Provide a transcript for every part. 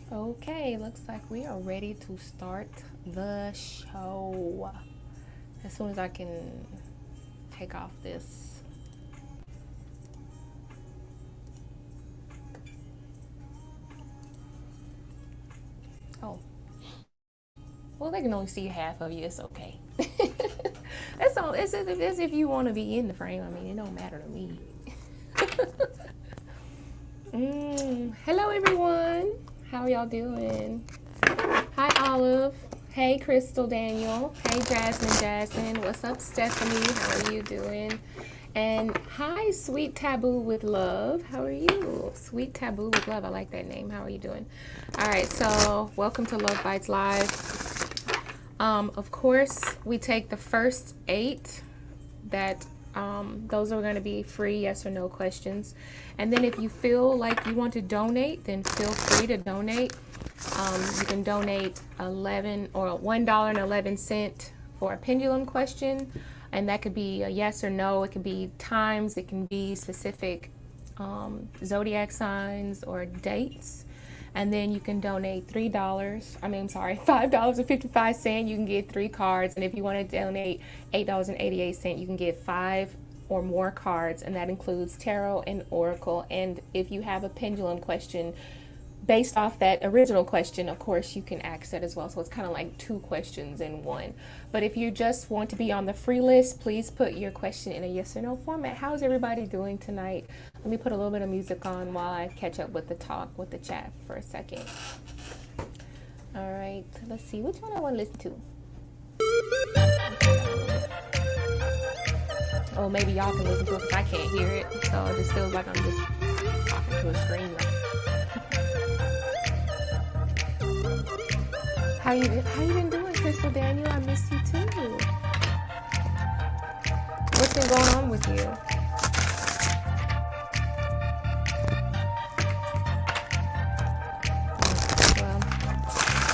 Okay, looks like we are ready to start the show. As soon as I can take off this. Oh, well, they can only see half of you. It's okay. That's all. It's as if you want to be in the frame. I mean, it don't matter to me. Hello, everyone. How are y'all doing? Hi, Olive. Hey, Crystal Daniel. Hey, Jasmine. What's up, Stephanie? How are you doing? And hi, Sweet Taboo with Love. How are you? Sweet Taboo with Love. I like that name. How are you doing? All right, so welcome to Love Bytes Live. Of course, we take the first 8 that those are going to be free yes or no questions. And then if you feel like you want to donate, then feel free to donate. You can donate $1.11 for a pendulum question, and that could be a yes or no. It could be times, it can be specific zodiac signs or dates. And then you can donate $5.55. You can get 3 cards. And if you want to donate $8.88, you can get 5 or more cards. And that includes tarot and oracle. And if you have a pendulum question based off that original question, of course, you can ask that as well. So it's kind of like 2 questions in one. But if you just want to be on the free list, please put your question in a yes or no format. How's everybody doing tonight? Let me put a little bit of music on while I catch up with the talk, with the chat for a second. All right, let's see. Which one I want to listen to? Oh, maybe y'all can listen to it because I can't hear it. So it just feels like I'm just talking to a screen. How you been doing, Crystal Daniel? I miss you too. What's been going on with you? Well,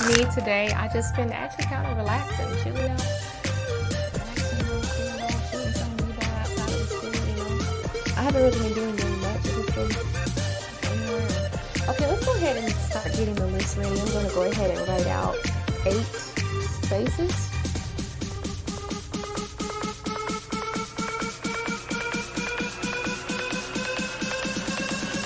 me today, I just been actually kind of relaxing, chilling out. I haven't really been doing very much. Okay, let's go ahead and start getting the list ready. I'm going to go ahead and write out 8 spaces.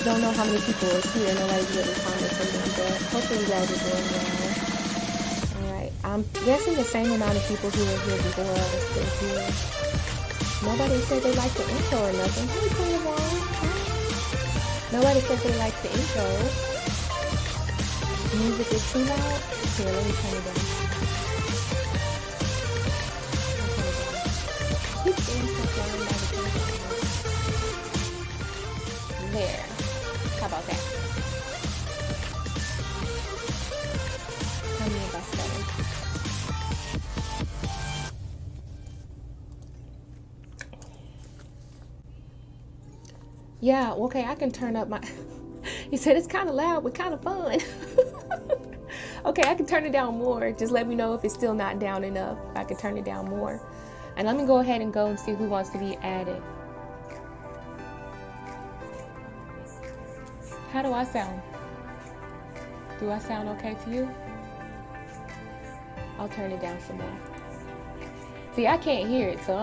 Don't know how many people are here. Nobody's really commenting, but hopefully you guys are doing well. Alright, I'm guessing the same amount of people who were here before are still here. Nobody said they liked the intro or nothing. Hey, Cleavon. Nobody said they liked the intro. Music is too loud. Here, let me turn it down. Keep getting stuff down by the camera. There. How about that? Tell me if that's better. Yeah, okay, I can turn up my... You said it's kind of loud, but kind of fun. Okay, I can turn it down more. Just let me know if it's still not down enough. I can turn it down more. And let me go ahead and go and see who wants to be added. How do I sound? Do I sound okay to you? I'll turn it down some more. See, I can't hear it, so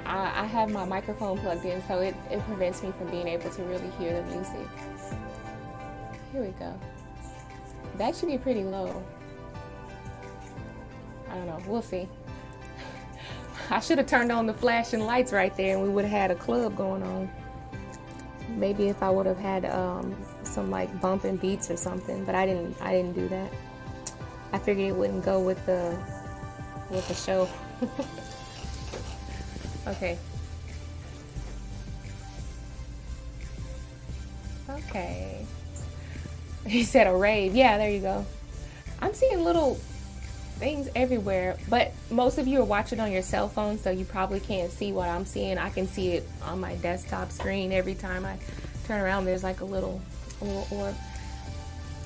I have my microphone plugged in, so it prevents me from being able to really hear the music. Here we go. That should be pretty low. I don't know, we'll see. I should have turned on the flashing lights right there and we would have had a club going on. Maybe if I would have had some like bumping beats or something, but I didn't do that. I figured it wouldn't go with the show. Okay. Okay. He said a rave. Yeah, there you go. I'm seeing little things everywhere, but most of you are watching on your cell phone, so you probably can't see what I'm seeing. I can see it on my desktop screen. Every time I turn around, there's like a little orb.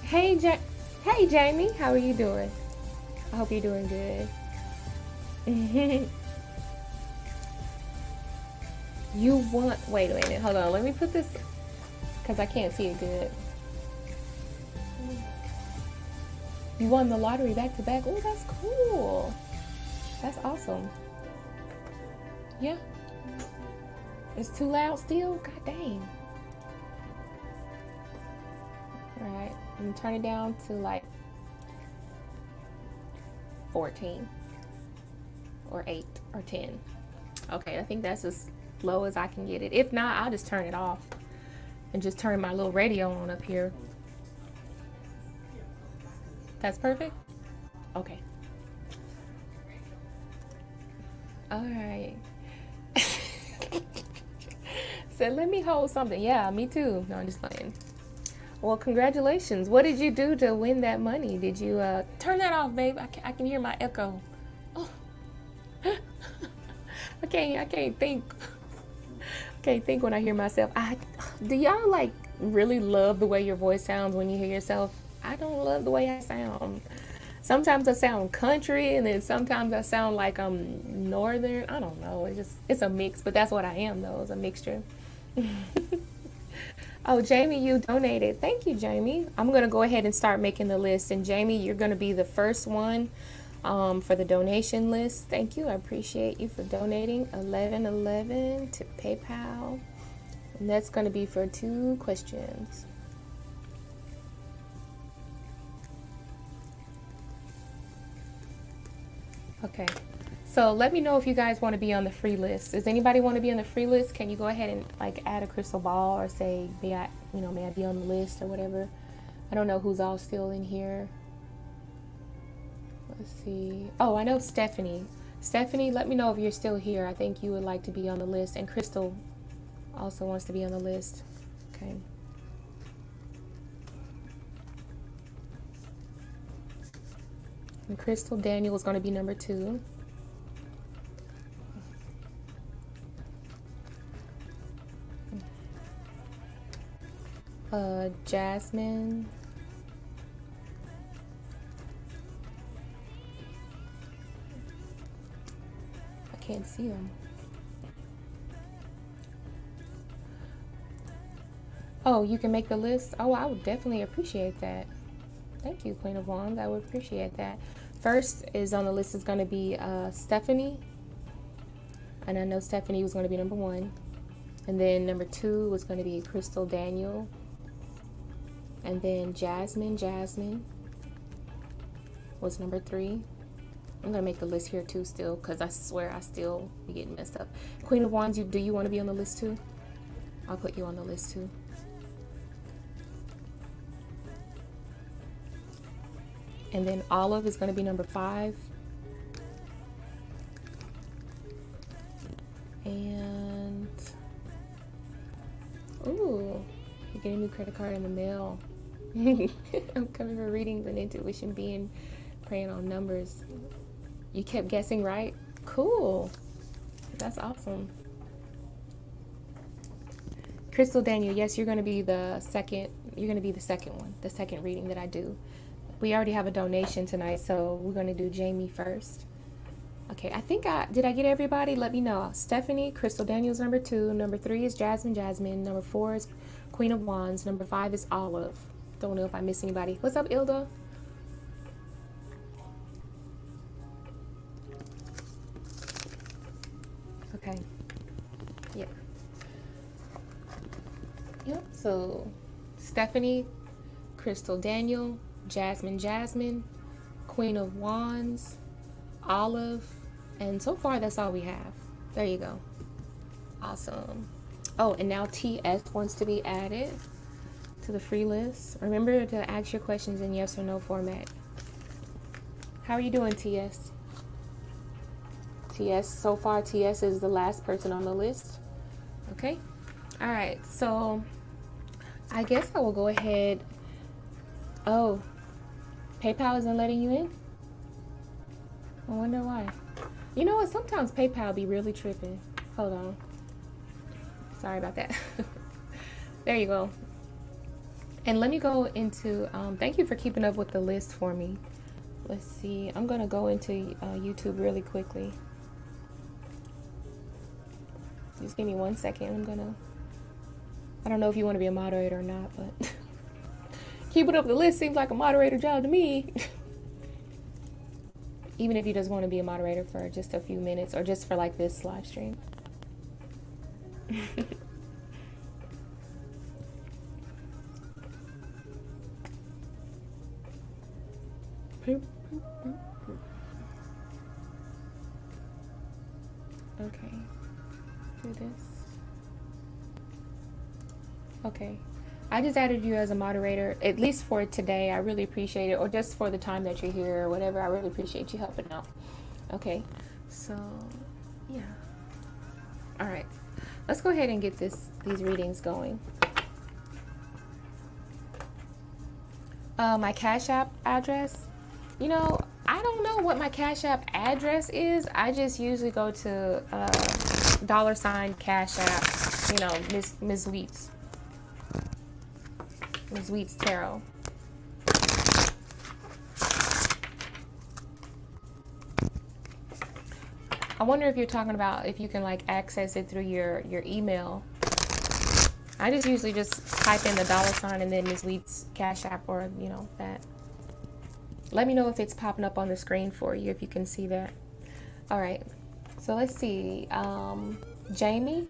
Hey, Jamie, how are you doing? I hope you're doing good. You want, wait a minute, hold on, let me put this, because I can't see it good. You won the lottery back to back. Oh, that's cool. That's awesome. Yeah. It's too loud still? God dang. Alright. I'm gonna turn it down to like 14 or 8 or 10. Okay, I think that's as low as I can get it. If not, I'll just turn it off and just turn my little radio on up here. That's perfect? Okay. Alright. Said, let me hold something. Yeah, me too. No, I'm just playing. Well, congratulations. What did you do to win that money? Did you turn that off, babe? I can hear my echo. Oh. I can't think. I can't think when I hear myself. Do y'all like really love the way your voice sounds when you hear yourself? I don't love the way I sound. Sometimes I sound country, and then sometimes I sound like I'm northern. I don't know. It's a mix, but that's what I am though. It's a mixture. Oh, Jamie, you donated. Thank you, Jamie. I'm going to go ahead and start making the list. And Jamie, you're going to be the first one for the donation list. Thank you. I appreciate you for donating. 1111 to PayPal. And that's going to be for 2 questions. Okay. So let me know if you guys want to be on the free list. Does anybody want to be on the free list? Can you go ahead and like add a crystal ball or say, may I be on the list or whatever? I don't know who's all still in here. Let's see. Oh, I know Stephanie. Stephanie, let me know if you're still here. I think you would like to be on the list. And Crystal also wants to be on the list. Okay. And Crystal Daniel is going to be number 2. Jasmine. I can't see them. Oh, you can make the list? Oh, I would definitely appreciate that. Thank you, Queen of Wands. I would appreciate that. First is on the list is going to be Stephanie. And I know Stephanie was going to be number 1. And then number 2 was going to be Crystal Daniel. And then Jasmine was number 3. I'm going to make the list here too still, because I swear I still be getting messed up. Queen of Wands, do you want to be on the list too? I'll put you on the list too. And then Olive is going to be number 5. And, ooh, you're getting a new credit card in the mail. I'm coming for readings and intuition, praying on numbers. You kept guessing right? Cool. That's awesome. Crystal Daniel, yes, you're going to be the second. You're going to be the second one, the second reading that I do. We already have a donation tonight, so we're going to do Jamie first. Okay, did I get everybody? Let me know. Stephanie, Crystal Daniel's number 2. Number 3 is Jasmine. Number 4 is Queen of Wands. Number 5 is Olive. Don't know if I missed anybody. What's up, Ilda? Okay. Yep. So Stephanie, Crystal Daniel, Jasmine, Queen of Wands, Olive, and so far that's all we have. There you go. Awesome. Oh, and now TS wants to be added to the free list. Remember to ask your questions in yes or no format. How are you doing, TS? TS, so far TS is the last person on the list. Okay. All right. So I guess I will go ahead. Oh, PayPal isn't letting you in? I wonder why. You know what? Sometimes PayPal be really tripping. Hold on. Sorry about that. There you go. And let me go into, thank you for keeping up with the list for me. Let's see. I'm going to go into YouTube really quickly. Just give me 1 second. I don't know if you want to be a moderator or not, but keeping up the list seems like a moderator job to me. even if you just want to be a moderator for just a few minutes or just for like this live stream. Okay, do this. Okay, I just added you as a moderator, at least for today. I really appreciate it, or just for the time that you're here or whatever. I really appreciate you helping out. Okay, so yeah. All right, let's go ahead and get these readings going. My Cash App address, you know, I don't know what my Cash App address is. I just usually go to $ Cash App, you know, Ms. Wheats. Ms. Wheats Tarot. I wonder if you're talking about if you can like access it through your email. I just usually just type in the $ and then Ms. Wheats Cash App, or you know that. Let me know if it's popping up on the screen for you, if you can see that. All right, so let's see. Jamie,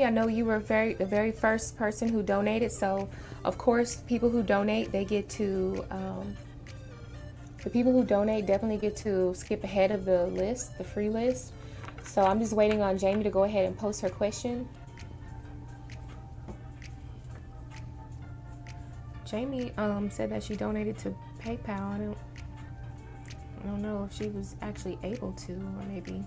I know you were the very first person who donated. So of course, people who donate, they get to, the people who donate definitely get to skip ahead of the list, the free list. So I'm just waiting on Jamie to go ahead and post her question. Jamie said that she donated to PayPal. I don't know if she was actually able to, or maybe.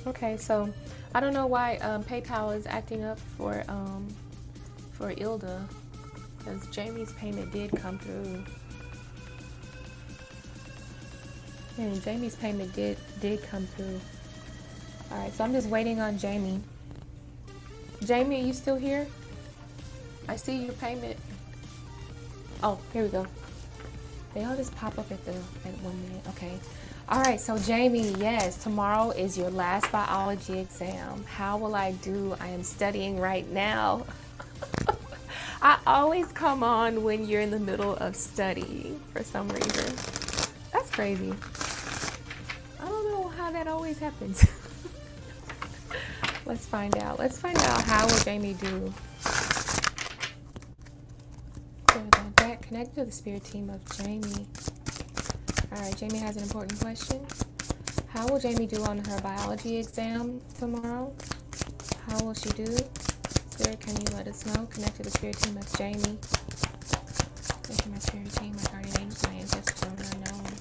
Okay, so I don't know why PayPal is acting up for Ilda, because Jamie's payment did come through. And Jamie's payment did come through. All right, so I'm just waiting on Jamie. Jamie, are you still here? I see your payment. Oh, here we go. They all just pop up at 1 minute. Okay. All right, so Jamie, yes, tomorrow is your last biology exam. How will I do? I am studying right now. I always come on when you're in the middle of studying for some reason. That's crazy. I don't know how that always happens. Let's find out. Let's find out how will Jamie do. Connect to the spirit team of Jamie. All right, Jamie has an important question. How will Jamie do on her biology exam tomorrow? How will she do? Spirit, can you let us know? Connect to the spirit team of Jamie. Thank you, my spirit team, my guardian angels, my ancestors, children unknown.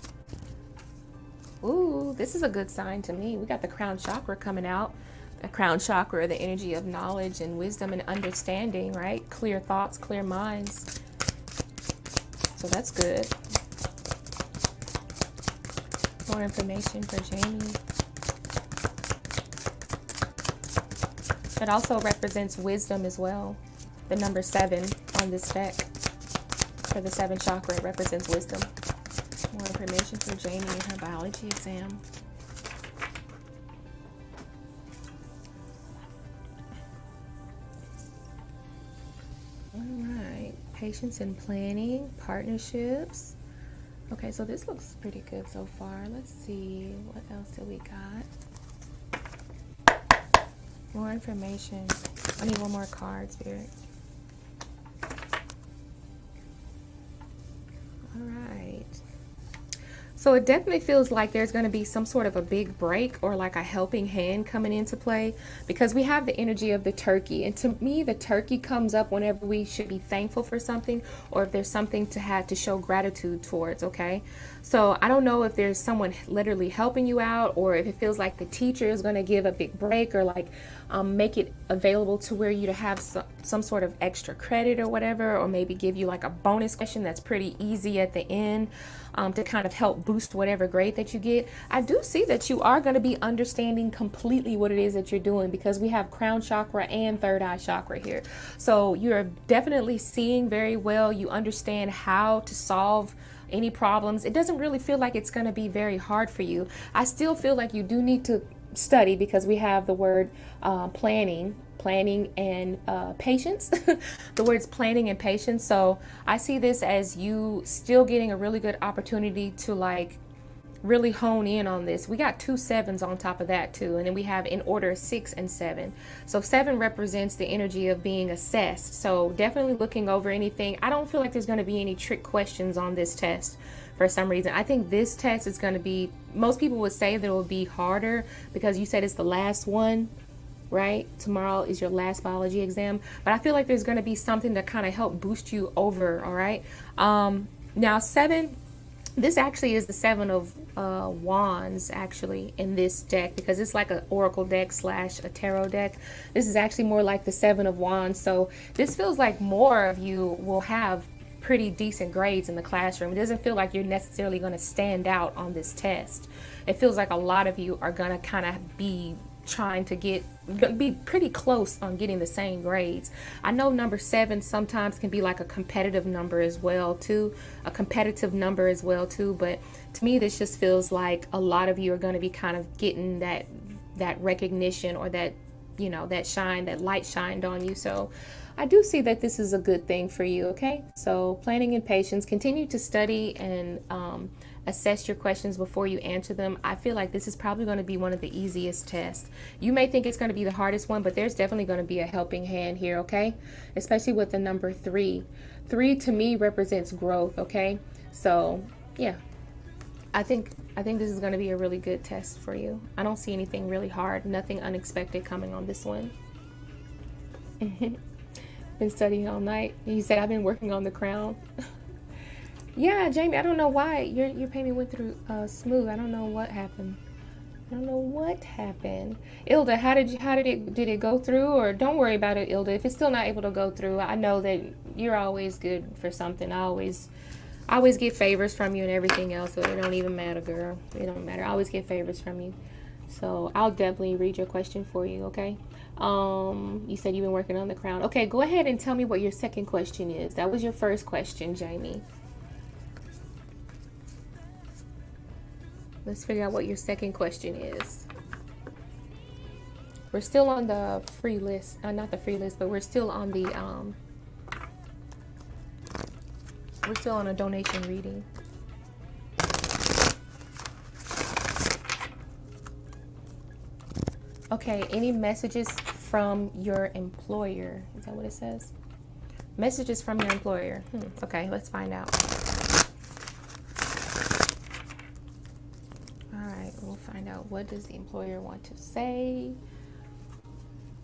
Ooh, this is a good sign to me. We got the crown chakra coming out. The crown chakra, the energy of knowledge and wisdom and understanding, right? Clear thoughts, clear minds. So that's good. More information for Jamie. It also represents wisdom as well. The number 7 on this deck. For the 7th chakra, it represents wisdom. More information for Jamie in her biology exam. All right. Patience and planning, partnerships. Okay, so this looks pretty good so far. Let's see, what else do we got? More information. I need one more card, Spirit. All right. So it definitely feels like there's going to be some sort of a big break or like a helping hand coming into play, because we have the energy of the turkey. And to me, the turkey comes up whenever we should be thankful for something, or if there's something to have to show gratitude towards. Okay. So I don't know if there's someone literally helping you out, or if it feels like the teacher is going to give a big break, or like make it available to where you to have some sort of extra credit or whatever, or maybe give you like a bonus question that's pretty easy at the end. To kind of help boost whatever grade that you get. I do see that you are going to be understanding completely what it is that you're doing, because we have crown chakra and third eye chakra here. So you're definitely seeing very well. You understand how to solve any problems. It doesn't really feel like it's going to be very hard for you. I still feel like you do need to study because we have the word planning and patience. The words planning and patience. So I see this as you still getting a really good opportunity to like really hone in on this. We got 2 7s on top of that too, and then we have in order 6 and 7. So 7 represents the energy of being assessed, so definitely looking over anything. I don't feel like there's going to be any trick questions on this test for some reason. I think this test is going to be, most people would say that it will be harder because you said it's the last one, right? Tomorrow is your last biology exam, but I feel like there's going to be something to kind of help boost you over. All right. Now 7, this actually is the 7 of wands actually in this deck, because it's like an oracle deck slash a tarot deck. This is actually more like the 7 of wands. So this feels like more of you will have pretty decent grades in the classroom. It doesn't feel like you're necessarily going to stand out on this test. It feels like a lot of you are going to kind of be trying to be pretty close on getting the same grades. I know number 7 sometimes can be like a competitive number as well too, but to me this just feels like a lot of you are going to be kind of getting that recognition, or that, you know, that shine, that light shined on you. So I do see that this is a good thing for you. Okay, so planning and patience, continue to study and assess your questions before you answer them. I feel like this is probably going to be one of the easiest tests. You may think it's going to be the hardest one, but there's definitely going to be a helping hand here, okay? Especially with the number 3. 3 to me represents growth, okay? So, yeah. I think this is going to be a really good test for you. I don't see anything really hard, nothing unexpected coming on this one. Been studying all night. You said I've been working on the crown. Yeah, Jamie, I don't know why your payment went through smooth. I don't know what happened. Ilda, did it go through? Or don't worry about it, Ilda. If it's still not able to go through, I know that you're always good for something. I always get favors from you and everything else, so it don't even matter, girl. It don't matter. I always get favors from you. So I'll definitely read your question for you, okay? You said you've been working on the crown. Okay, go ahead and tell me what your second question is. That was your first question, Jamie. Let's figure out what your second question is. We're still on the free list. Not the free list, but we're still on the we're still on a donation reading. Okay, any messages from your employer? Is that what it says? Messages from your employer. Okay, let's find out. We'll find out, what does the employer want to say.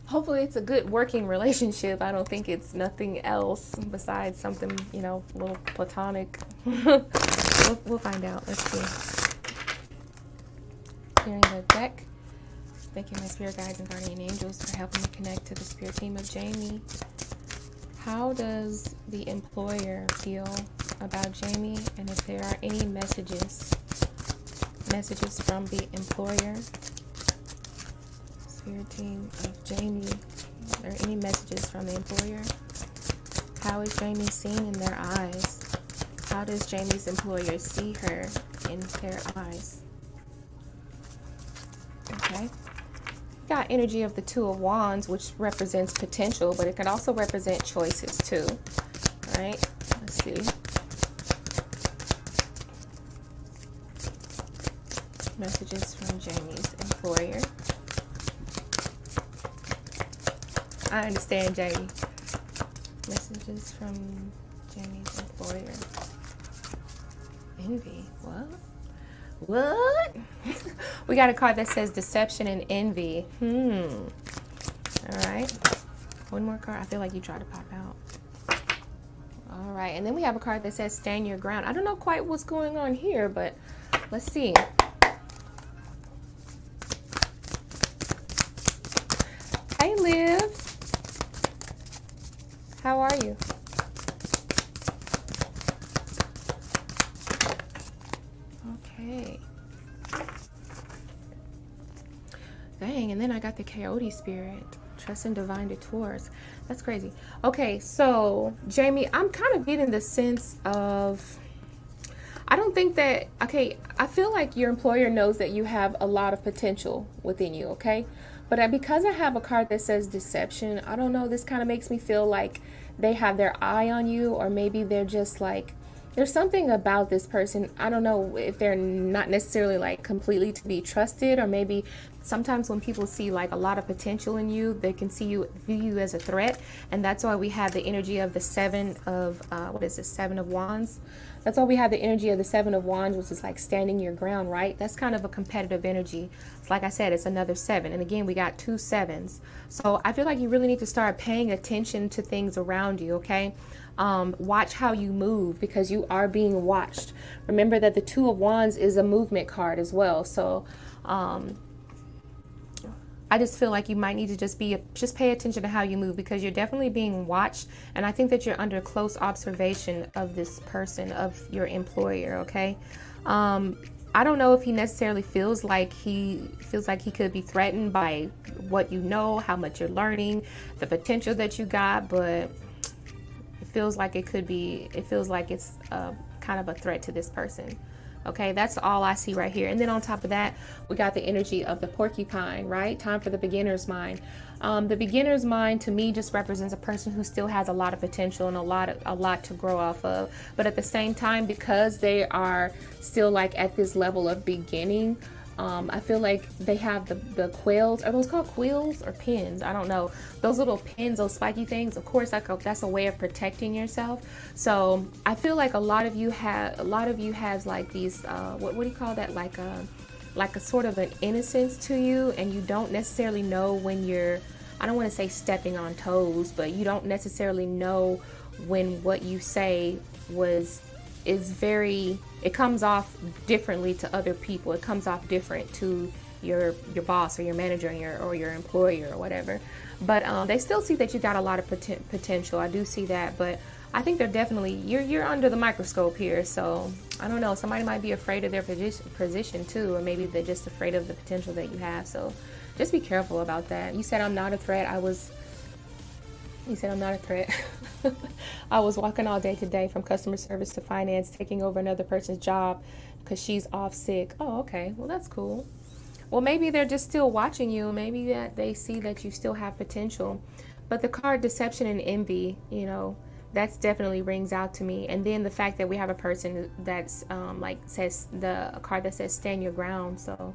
Hopefully it's a good working relationship. I don't think it's nothing else besides something, you know, a little platonic. We'll find out. Let's see. Clearing the deck. Thank you, my spirit guides and guardian angels, for helping me connect to the spirit team of Jamie. How does the employer feel about Jamie, and if there are any messages from the employer, spirit team of Jamie? Are there any messages from the employer? How is Jamie seen in their eyes? How does Jamie's employer see her in their eyes? Okay. Got energy of the 2 of wands, which represents potential, but it can also represent choices too. All right. Let's see. Messages from Jamie's employer. I understand, Jamie. Messages from Jamie's employer. Envy. What? We got a card that says deception and envy. All right. One more card. I feel like you tried to pop out. All right. And then we have a card that says stand your ground. I don't know quite what's going on here, but let's see. Hey, Liv. How are you? Okay. Dang, and then I got the Coyote spirit. Trust in divine detours. That's crazy. Okay, so, Jamie, I'm kind of getting the sense of, I don't think that, okay, I feel like your employer knows that you have a lot of potential within you, okay? But because I have a card that says deception, I don't know, this kind of makes me feel like they have their eye on you, or maybe they're just like, there's something about this person. I don't know if they're not necessarily like completely to be trusted, or maybe sometimes when people see like a lot of potential in you, they can view you as a threat. And that's why we have the energy of the seven of, what is this, Seven of Wands. That's why we have the energy of the Seven of Wands, which is like standing your ground, right? That's kind of a competitive energy. It's like I said, it's another seven. And again, we got two sevens. So I feel like you really need to start paying attention to things around you, okay? Watch how you move, because you are being watched. Remember that the Two of Wands is a movement card as well. So I just feel like you might need to just pay attention to how you move, because you're definitely being watched. And I think that you're under close observation of this person, of your employer, okay? I don't know if he necessarily feels like he could be threatened by what you know, how much you're learning, the potential that you got, but it feels like it's kind of a threat to this person. Okay, that's all I see right here. And then on top of that, we got the energy of the porcupine, right? Time for the beginner's mind. The beginner's mind to me just represents a person who still has a lot of potential and a lot to grow off of. But at the same time, because they are still like at this level of beginning, I feel like they have the quills. Are those called quills or pins? I don't know. Those little pins, those spiky things. Of course, that's a way of protecting yourself. So I feel like a lot of you has like these. What do you call that? Like a sort of an innocence to you, and you don't necessarily know when you're. I don't want to say stepping on toes, but you don't necessarily know when what you say it comes off differently to other people. It comes off different to your boss or your manager or your employer or whatever. But they still see that you got a lot of potential. I do see that, but I think they're definitely, you're under the microscope here. So I don't know, somebody might be afraid of their position too, or maybe they're just afraid of the potential that you have. So just be careful about that. You said I'm not a threat. You said I'm not a threat. I was walking all day today from customer service to finance, taking over another person's job because she's off sick. Oh, okay. Well, that's cool. Well, maybe they're just still watching you. Maybe that they see that you still have potential. But the card deception and envy, that's definitely rings out to me. And then the fact that we have a person that's says a card that says stand your ground. So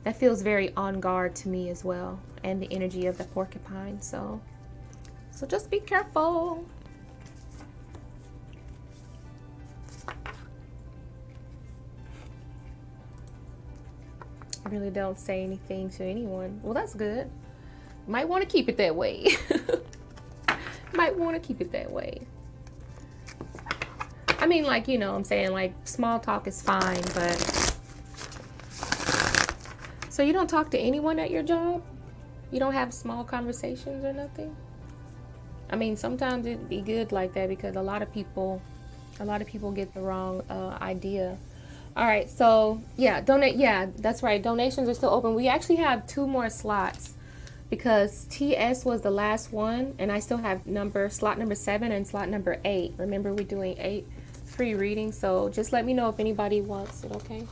that feels very on guard to me as well. And the energy of the porcupine. So just be careful. I really don't say anything to anyone. Well, that's good. Might want to keep it that way. Might want to keep it that way. I mean, like, I'm saying, like, small talk is fine, but... So you don't talk to anyone at your job? You don't have small conversations or nothing? I mean, sometimes it'd be good like that, because a lot of people get the wrong idea. All right, so yeah, donate. Yeah, that's right. Donations are still open. We actually have 2 more slots, because TS was the last one, and I still have slot number 7 and slot number 8. Remember, we're doing 8 free readings, so just let me know if anybody wants it, okay?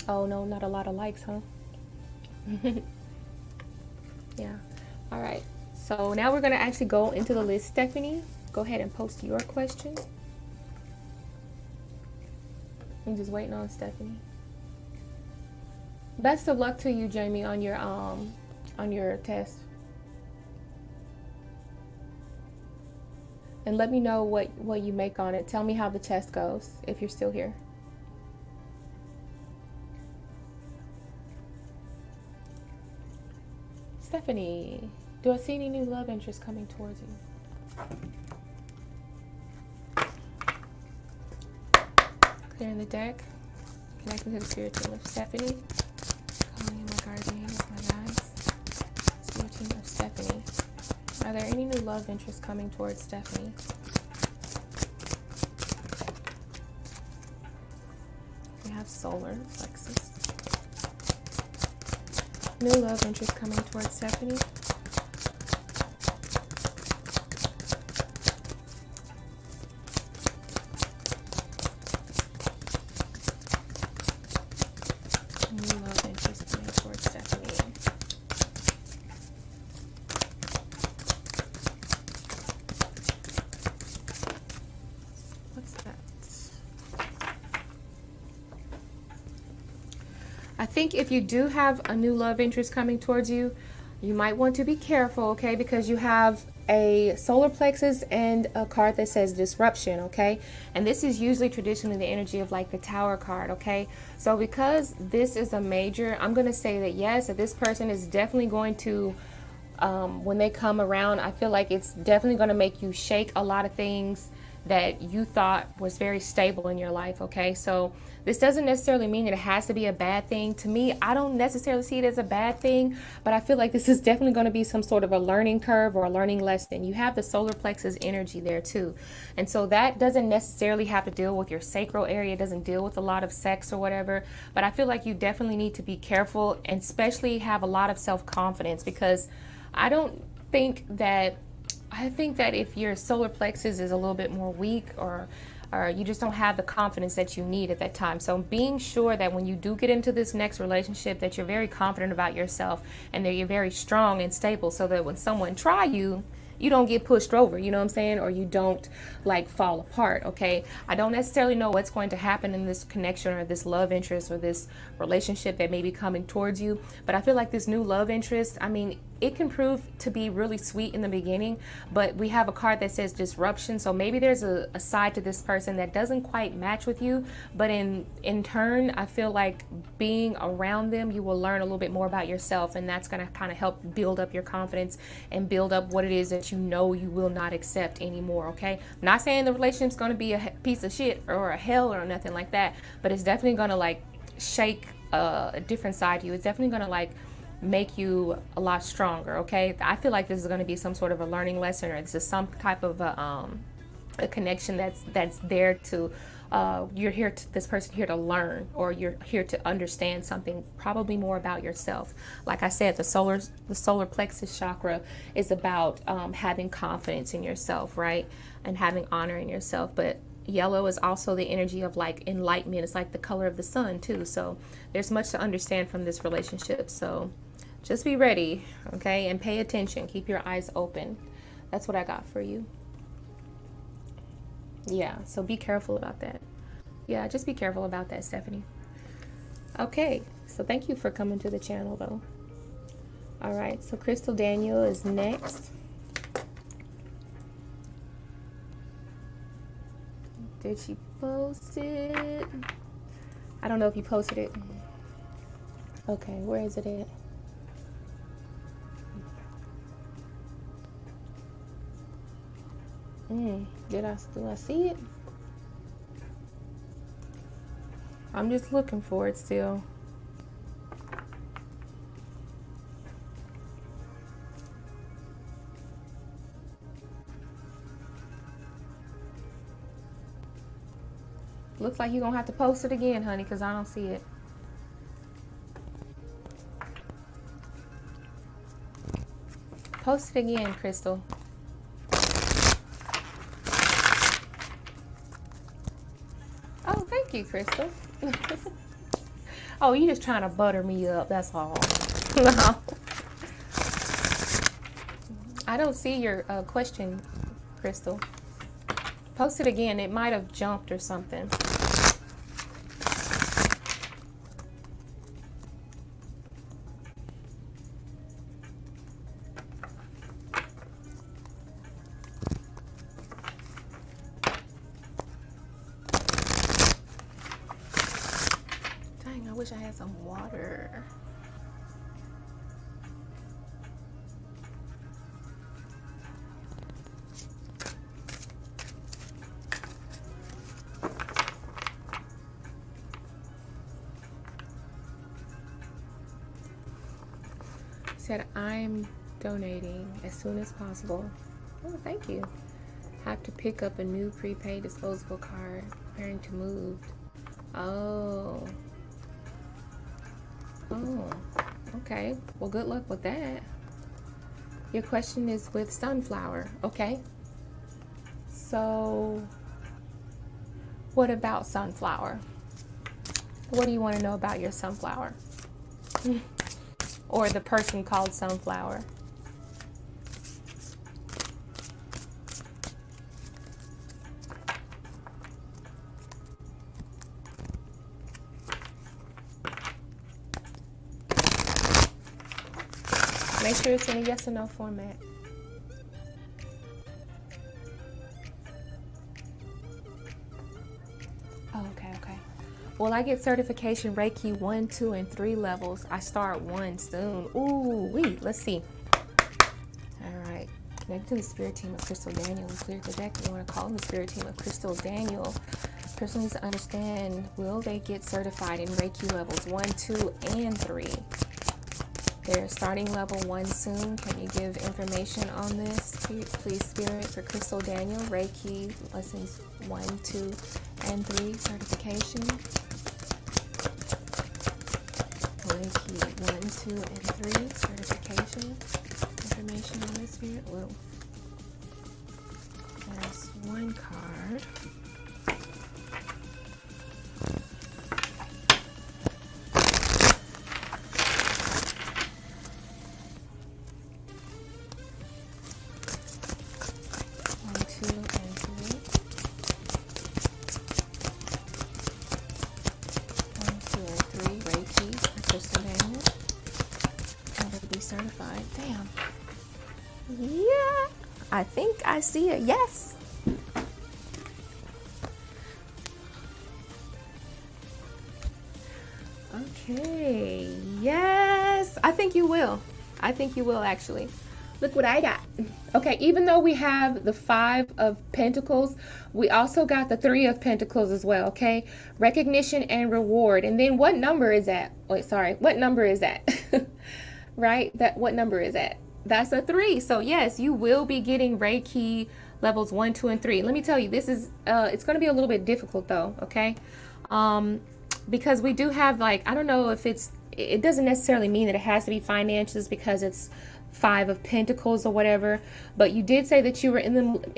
Oh no, not a lot of likes, huh? Yeah. All right. So now we're going to actually go into the list. Stephanie, go ahead and post your question. I'm just waiting on Stephanie. Best of luck to you, Jamie, on your test. And let me know what you make on it. Tell me how the test goes if you're still here. Stephanie, do I see any new love interest coming towards you? Clearing the deck. Connecting to the spirit team of Stephanie. Calling in my guardians, my guides. Spirit team of Stephanie. Are there any new love interests coming towards Stephanie? We have solar plexus. New love interest coming towards Stephanie. I think if you do have a new love interest coming towards you, you might want to be careful, okay? Because you have a solar plexus and a card that says disruption, okay? And this is usually traditionally the energy of like the Tower card, okay? So because this is a major, I'm going to say that yes, that this person is definitely going to, when they come around, I feel like it's definitely going to make you shake a lot of things that you thought was very stable in your life, okay? So this doesn't necessarily mean that it has to be a bad thing. To me, I don't necessarily see it as a bad thing, but I feel like this is definitely going to be some sort of a learning curve or a learning lesson. You have the solar plexus energy there too. And so that doesn't necessarily have to deal with your sacral area. It doesn't deal with a lot of sex or whatever, but I feel like you definitely need to be careful and especially have a lot of self-confidence, because I think that if your solar plexus is a little bit more weak, or you just don't have the confidence that you need at that time. So being sure that when you do get into this next relationship, that you're very confident about yourself and that you're very strong and stable, so that when someone try you, you don't get pushed over, you know what I'm saying? Or you don't like fall apart, okay? I don't necessarily know what's going to happen in this connection or this love interest or this relationship that may be coming towards you, but I feel like this new love interest, I mean, it can prove to be really sweet in the beginning, but we have a card that says disruption. So maybe there's a side to this person that doesn't quite match with you, but in turn, I feel like being around them, you will learn a little bit more about yourself, and that's going to kind of help build up your confidence and build up what it is that you know you will not accept anymore, okay? I'm not saying the relationship's going to be a piece of shit or a hell or nothing like that, but it's definitely going to like shake a different side to you. It's definitely going to like make you a lot stronger, okay? I feel like this is going to be some sort of a learning lesson, or this is some type of a connection that's there to you're here to, this person here to learn, or you're here to understand something probably more about yourself. Like I said, the solar plexus chakra is about having confidence in yourself, right? And having honor in yourself. But yellow is also the energy of like enlightenment. It's like the color of the sun too. So there's much to understand from this relationship. So just be ready, okay? And pay attention. Keep your eyes open. That's what I got for you. Yeah, so be careful about that. Yeah, just be careful about that, Stephanie. Okay, so thank you for coming to the channel, though. All right, so Crystal Daniel is next. Did she post it? I don't know if you posted it. Okay, where is it at? Do I see it? I'm just looking for it still. Looks like you're gonna have to post it again, honey, because I don't see it. Post it again, Crystal. Oh, thank you, Crystal. Oh, you just trying to butter me up, that's all. No. I don't see your question, Crystal. Post it again. It might have jumped or something. Dang, I wish I had some water. Said I'm donating as soon as possible. Oh, thank you. Have to pick up a new prepaid disposable card. Preparing to move. Oh. Oh. Okay. Well, good luck with that. Your question is with sunflower. Okay. So, what about sunflower? What do you want to know about your sunflower? Or the person called Sunflower? Make sure it's in a yes or no format. Oh, okay, okay. Well, I get certification Reiki 1, 2, and 3 levels. I start 1 soon. Ooh, wait, let's see. All right. Connect to the spirit team of Crystal Daniel. We cleared the deck. We want to call in the spirit team of Crystal Daniel. Person needs to understand, will they get certified in Reiki levels 1, 2, and 3? They're starting level 1 soon. Can you give information on this? Please, Spirit, for Crystal Daniel, Reiki lessons 1, 2, and 3 certification. Reiki 1, 2, and 3 certification. Information on this, Spirit. Whoa. There's one card. Certified. Damn. Yeah, I think I see it. Yes. Okay. Yes. I think you will. I think you will actually. Look what I got. Okay, even though we have the 5 of Pentacles, we also got the 3 of Pentacles as well, okay? Recognition and reward. And then what number is that? Wait, sorry. What number is that? Right? What number is that? That's a 3. So yes, you will be getting Reiki levels 1, 2, and 3. Let me tell you, this is it's going to be a little bit difficult though, okay? Because we do have, like, I don't know if it doesn't necessarily mean that it has to be finances because it's 5 of Pentacles or whatever, but you did say that you were in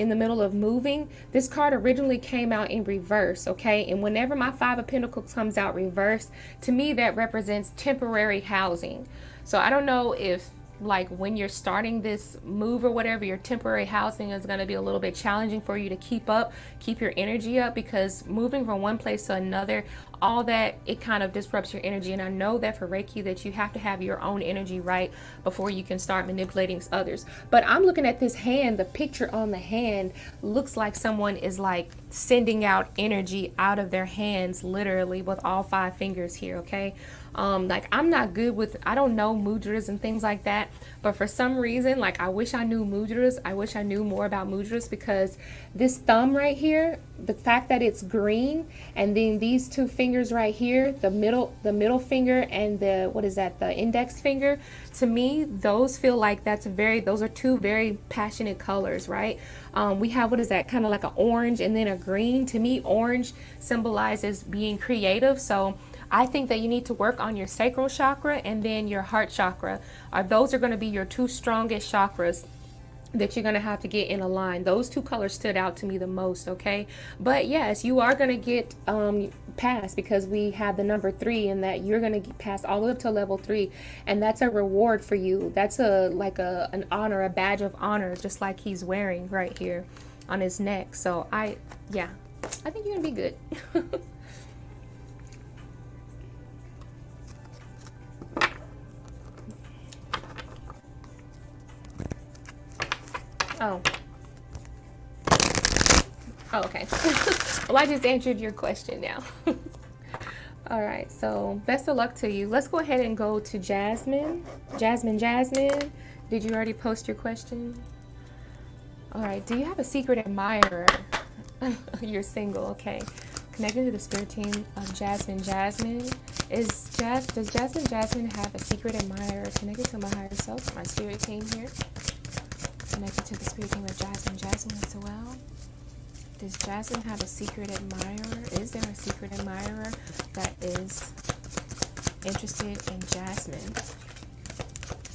the middle of moving. This card originally came out in reverse, okay? And whenever my 5 of Pentacles comes out reverse, to me that represents temporary housing. So I don't know if, like, when you're starting this move or whatever, your temporary housing is going to be a little bit challenging for you to keep your energy up, because moving from one place to another, all that, it kind of disrupts your energy. And I know that for Reiki that you have to have your own energy right before you can start manipulating others. But I'm looking at this hand. The picture on the hand looks like someone is like sending out energy out of their hands, literally, with all 5 fingers here, okay? Like, I'm not good with, I don't know mudras and things like that, but for some reason, like, I wish I knew mudras. I wish I knew more about mudras, because this thumb right here, the fact that it's green, and then these 2 fingers right here, the middle finger and the, what is that, the index finger, to me, those feel like those are 2 very passionate colors, right? We have, what is that, kind of like an orange and then a green. To me, orange symbolizes being creative. So I think that you need to work on your sacral chakra and then your heart chakra. Those are going to be your 2 strongest chakras that you're going to have to get in a line. Those 2 colors stood out to me the most, okay? But yes, you are going to get past, because we have the number 3, and that you're going to pass all the way up to level 3, and that's a reward for you. That's an honor, a badge of honor, just like he's wearing right here on his neck. So I think you're going to be good. Oh, okay. Well, I just answered your question now. All right, so best of luck to you. Let's go ahead and go to Jasmine. Jasmine, did you already post your question? All right, do you have a secret admirer? You're single, okay. Connected to the spirit team of Jasmine. Does Jasmine have a secret admirer connected to my higher self, my spirit team here? Connected to the spirit team of Jasmine as well. Does Jasmine have a secret admirer? Is there a secret admirer that is interested in Jasmine?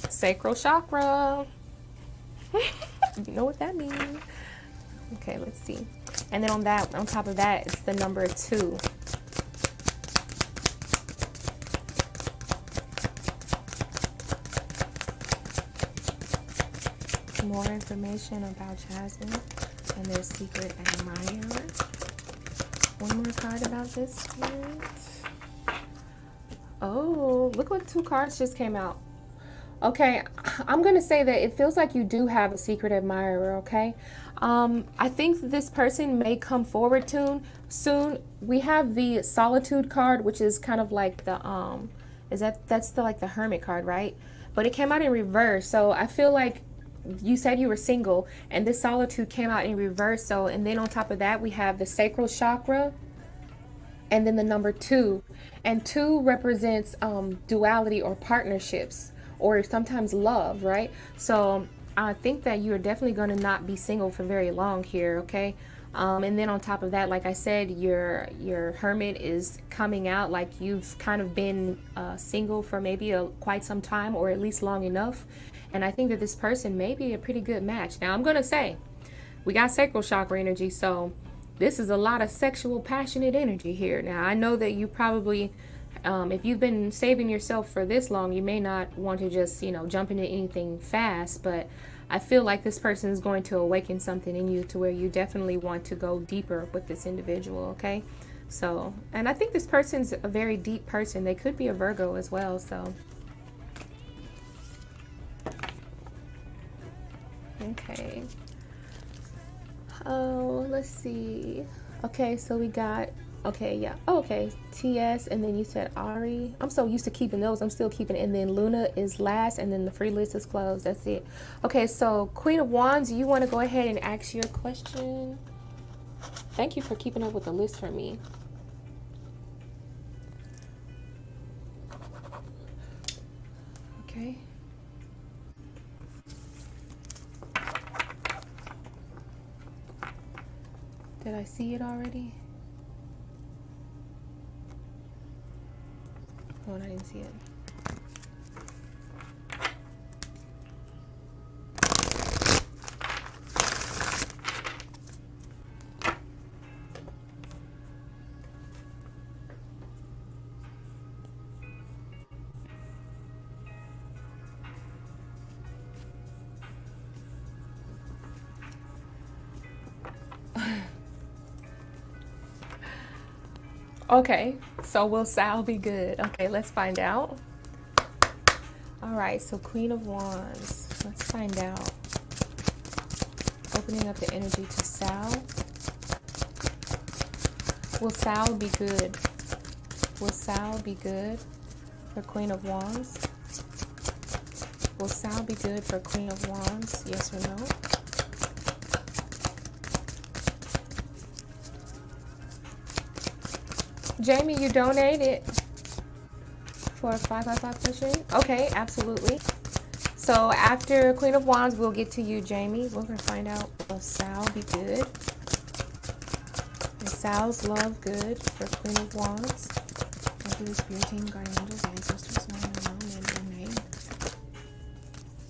Sacral chakra. You know what that means. Okay, let's see. And then on top of that, it's the number 2. More information about Jasmine and their secret admirer. One more card about this spirit. Oh, look what 2 cards just came out. Okay, I'm gonna say that it feels like you do have a secret admirer, okay? I think this person may come forward soon. We have the solitude card, which is kind of like the that's the like the hermit card, right? But it came out in reverse. So I feel like you said you were single and this solitude came out in reverse. So and then on top of that we have the sacral chakra and then the number 2, and 2 represents duality or partnerships or sometimes love, right? So I think that you're definitely going to not be single for very long here, okay? And then on top of that, like I said, your hermit is coming out, like you've kind of been single for maybe quite some time, or at least long enough. And I think that this person may be a pretty good match. Now I'm going to say we got sacral chakra energy, so this is a lot of sexual, passionate energy here. Now, I know that you probably, if you've been saving yourself for this long, you may not want to just, jump into anything fast, but I feel like this person is going to awaken something in you to where you definitely want to go deeper with this individual, okay? So, and I think this person's a very deep person. They could be a Virgo as well, so. Okay. Oh, let's see. Okay, so we got, okay, yeah. Oh, okay, TS, and then you said Ari. I'm so used to keeping those. I'm still keeping it. And then Luna is last, and then the free list is closed. That's it. Okay, so Queen of Wands, you want to go ahead and ask your question? Thank you for keeping up with the list for me. Okay. Did I see it already? Oh, I didn't see it. Okay, so will Sal be good? Okay, let's find out. All right, so Queen of Wands. Let's find out. Opening up the energy to Sal. Will Sal be good? Will Sal be good for Queen of Wands? Will Sal be good for Queen of Wands? Yes or no? Jamie, you donated for 555 pushing? Okay, absolutely. So after Queen of Wands, we'll get to you, Jamie. We're going to find out, will Sal be good? Is Sal's love good for Queen of Wands? Thank you, Spirit Team, Guardian Angels, Ancestors, known and unknown, and your name.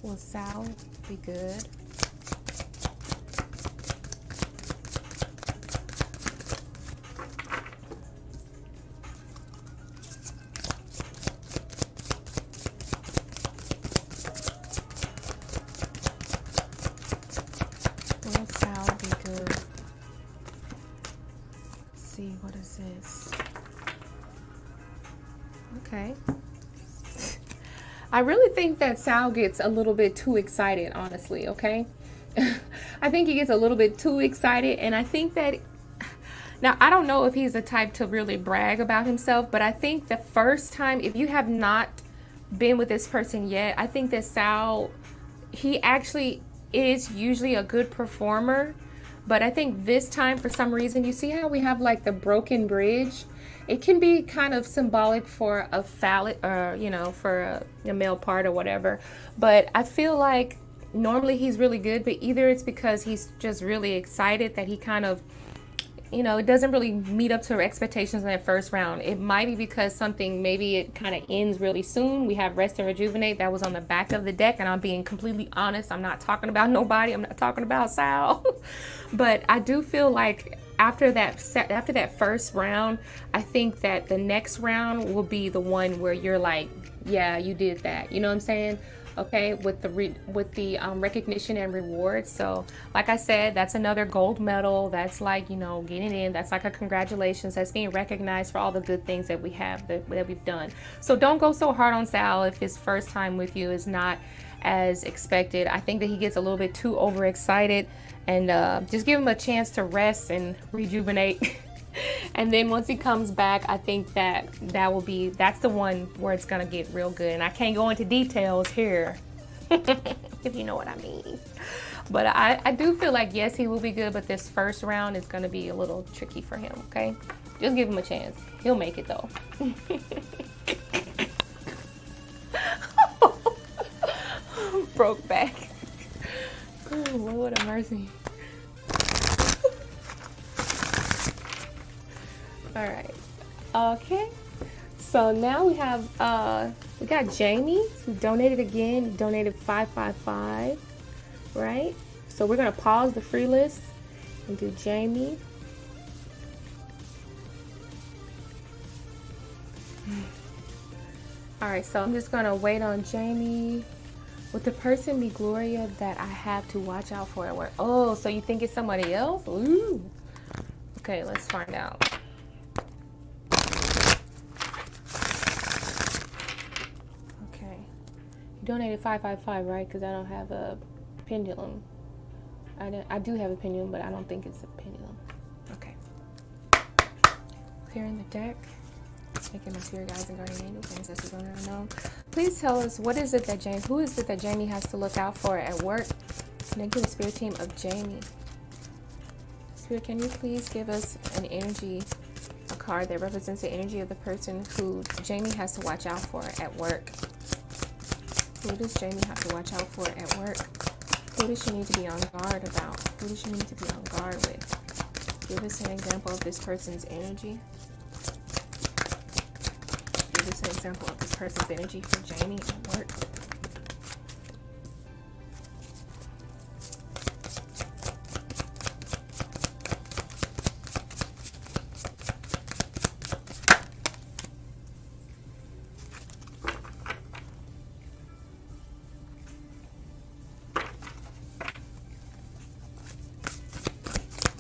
Will Sal be good? What is this? Okay. I really think that Sal gets a little bit too excited, honestly, okay? I think he gets a little bit too excited, and I think that, now I don't know if he's the type to really brag about himself, but I think the first time, if you have not been with this person yet, I think that Sal, he actually is usually a good performer. But I think this time, for some reason, you see how we have like the broken bridge? It can be kind of symbolic for a phallic, or, for a male part or whatever. But I feel like normally he's really good, but either it's because he's just really excited that he kind of, it doesn't really meet up to our expectations in that first round. It might be because something, maybe it kind of ends really soon. We have Rest and Rejuvenate. That was on the back of the deck, and I'm being completely honest. I'm not talking about nobody. I'm not talking about Sal. But I do feel like after that first round, I think that the next round will be the one where you're like, yeah, you did that. You know what I'm saying? okay, with the recognition and reward. So like I said, that's another gold medal. That's like, you know, getting in. That's like a congratulations. That's being recognized for all the good things that we have, that we've done. So don't go so hard on Sal if his first time with you is not as expected. I think that he gets a little bit too overexcited, and just give him a chance to rest and rejuvenate. And then once he comes back, I think that's the one where it's gonna get real good. And I can't go into details here, if you know what I mean. But I do feel like, yes, he will be good, but this first round is gonna be a little tricky for him, okay? Just give him a chance. He'll make it though. Broke back. Oh, Lord have mercy. All right. Okay. So now we got Jamie, who donated again. He donated 555, right? So we're gonna pause the free list and do Jamie. All right. So I'm just gonna wait on Jamie. Would the person be Gloria that I have to watch out for at work? Oh, so you think it's somebody else? Ooh. Okay, let's find out. Okay. You donated 555, right? Because I don't have a pendulum. I do have a pendulum, but I don't think it's a pendulum. Okay. Clearing the deck. Taking my spirit guides and guardian angels, ancestors unknown. Please tell us, who is it that Jamie has to look out for at work? Connect to the spirit team of Jamie. Spirit, can you please give us an energy, a card that represents the energy of the person who Jamie has to watch out for at work? Who does Jamie have to watch out for at work? Who does she need to be on guard about? Who does she need to be on guard with? Give us an example of this person's energy. Give us an example of this person's energy for Jamie at work.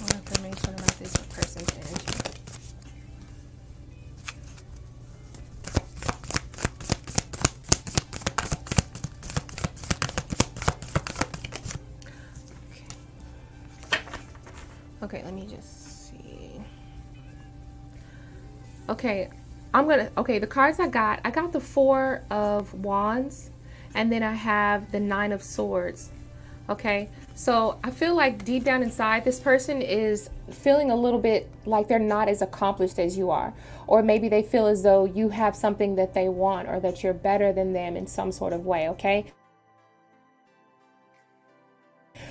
More information about this person's energy. Okay, let me just see. Okay, the cards I got the 4 of Wands, and then I have the 9 of Swords. Okay, so I feel like deep down inside, this person is feeling a little bit like they're not as accomplished as you are. Or maybe they feel as though you have something that they want, or that you're better than them in some sort of way, okay?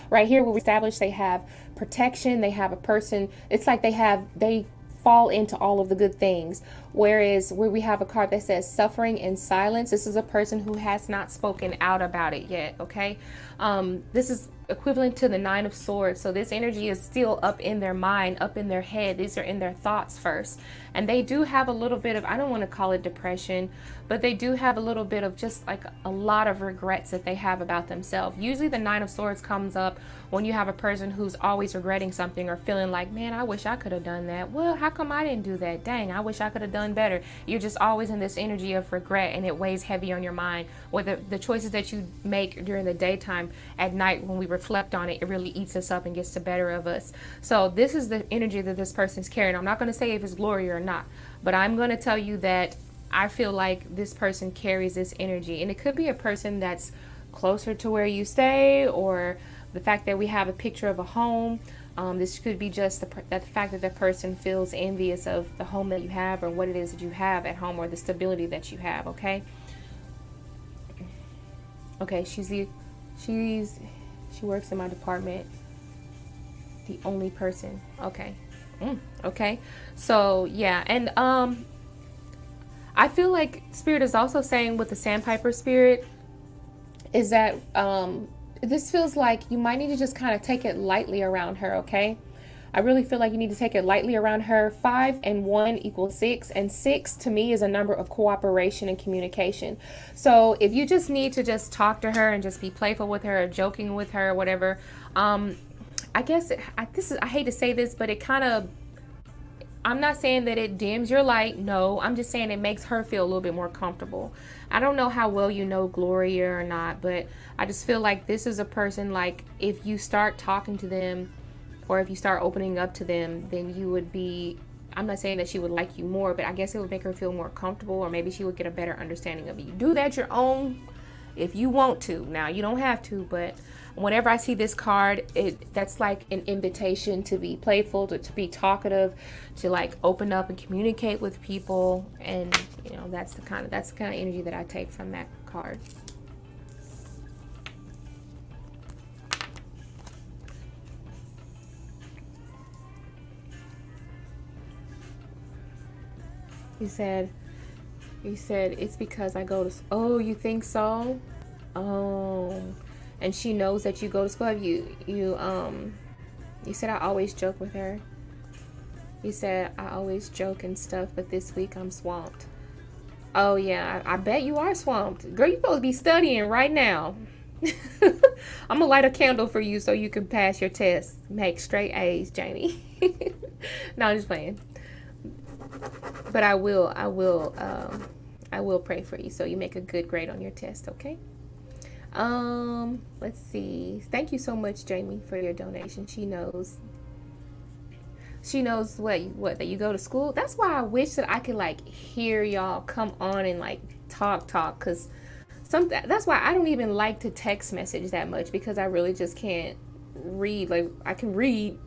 Right here, we established they have protection, they have a person, it's like they fall into all of the good things. Whereas where we have a card that says suffering in silence, this is a person who has not spoken out about it yet, okay? This is equivalent to the 9 of Swords. So this energy is still up in their mind, up in their head. These are in their thoughts first. And they do have a little bit of, I don't want to call it depression, but they do have a little bit of just like a lot of regrets that they have about themselves. Usually the 9 of Swords comes up when you have a person who's always regretting something or feeling like, man, I wish I could have done that. Well, how come I didn't do that? Dang, I wish I could have done better. You're just always in this energy of regret, and it weighs heavy on your mind. Whether the choices that you make during the daytime, at night when we reflect on it, it really eats us up and gets the better of us. So this is the energy that this person's carrying. I'm not going to say if it's Gloria or not, but I'm going to tell you that I feel like this person carries this energy, and it could be a person that's closer to where you stay, or the fact that we have a picture of a home. This could be just the fact that the person feels envious of the home that you have, or what it is that you have at home, or the stability that you have. Okay. Okay. She works in my department. The only person. Okay. Okay. So yeah, and I feel like Spirit is also saying with the Sandpiper Spirit is that this feels like you might need to just kind of take it lightly around her, okay? I really feel like you need to take it lightly around her. 5 and 1 equals 6, and 6 to me is a number of cooperation and communication. So if you just need to just talk to her and just be playful with her or joking with her or whatever, I guess I hate to say this, but it kind of, I'm not saying that it dims your light. No, I'm just saying it makes her feel a little bit more comfortable. I don't know how well you know Gloria or not, but I just feel like this is a person, like, if you start talking to them or if you start opening up to them, then you would be, I'm not saying that she would like you more, but I guess it would make her feel more comfortable, or maybe she would get a better understanding of you. Do that your own if you want to. Now, you don't have to, but whenever I see this card, that's like an invitation to be playful, to be talkative, to like open up and communicate with people. And you know, that's the kind of energy that I take from that card. You said it's because I go to, oh, you think so? Oh, and she knows that you go to school. Have you said I always joke with her. You said I always joke and stuff, but this week I'm swamped. Oh yeah, I bet you are swamped. Girl, you're supposed to be studying right now. I'm gonna light a candle for you so you can pass your test. Make straight A's, Jamie. No, I'm just playing. But I will pray for you so you make a good grade on your test, okay? Let's see. Thank you so much, Jamie, for your donation. She knows what that you go to school. That's why I wish that I could like hear y'all come on and like talk, cause that's why I don't even like to text message that much, because I really just can't read. Like I can read.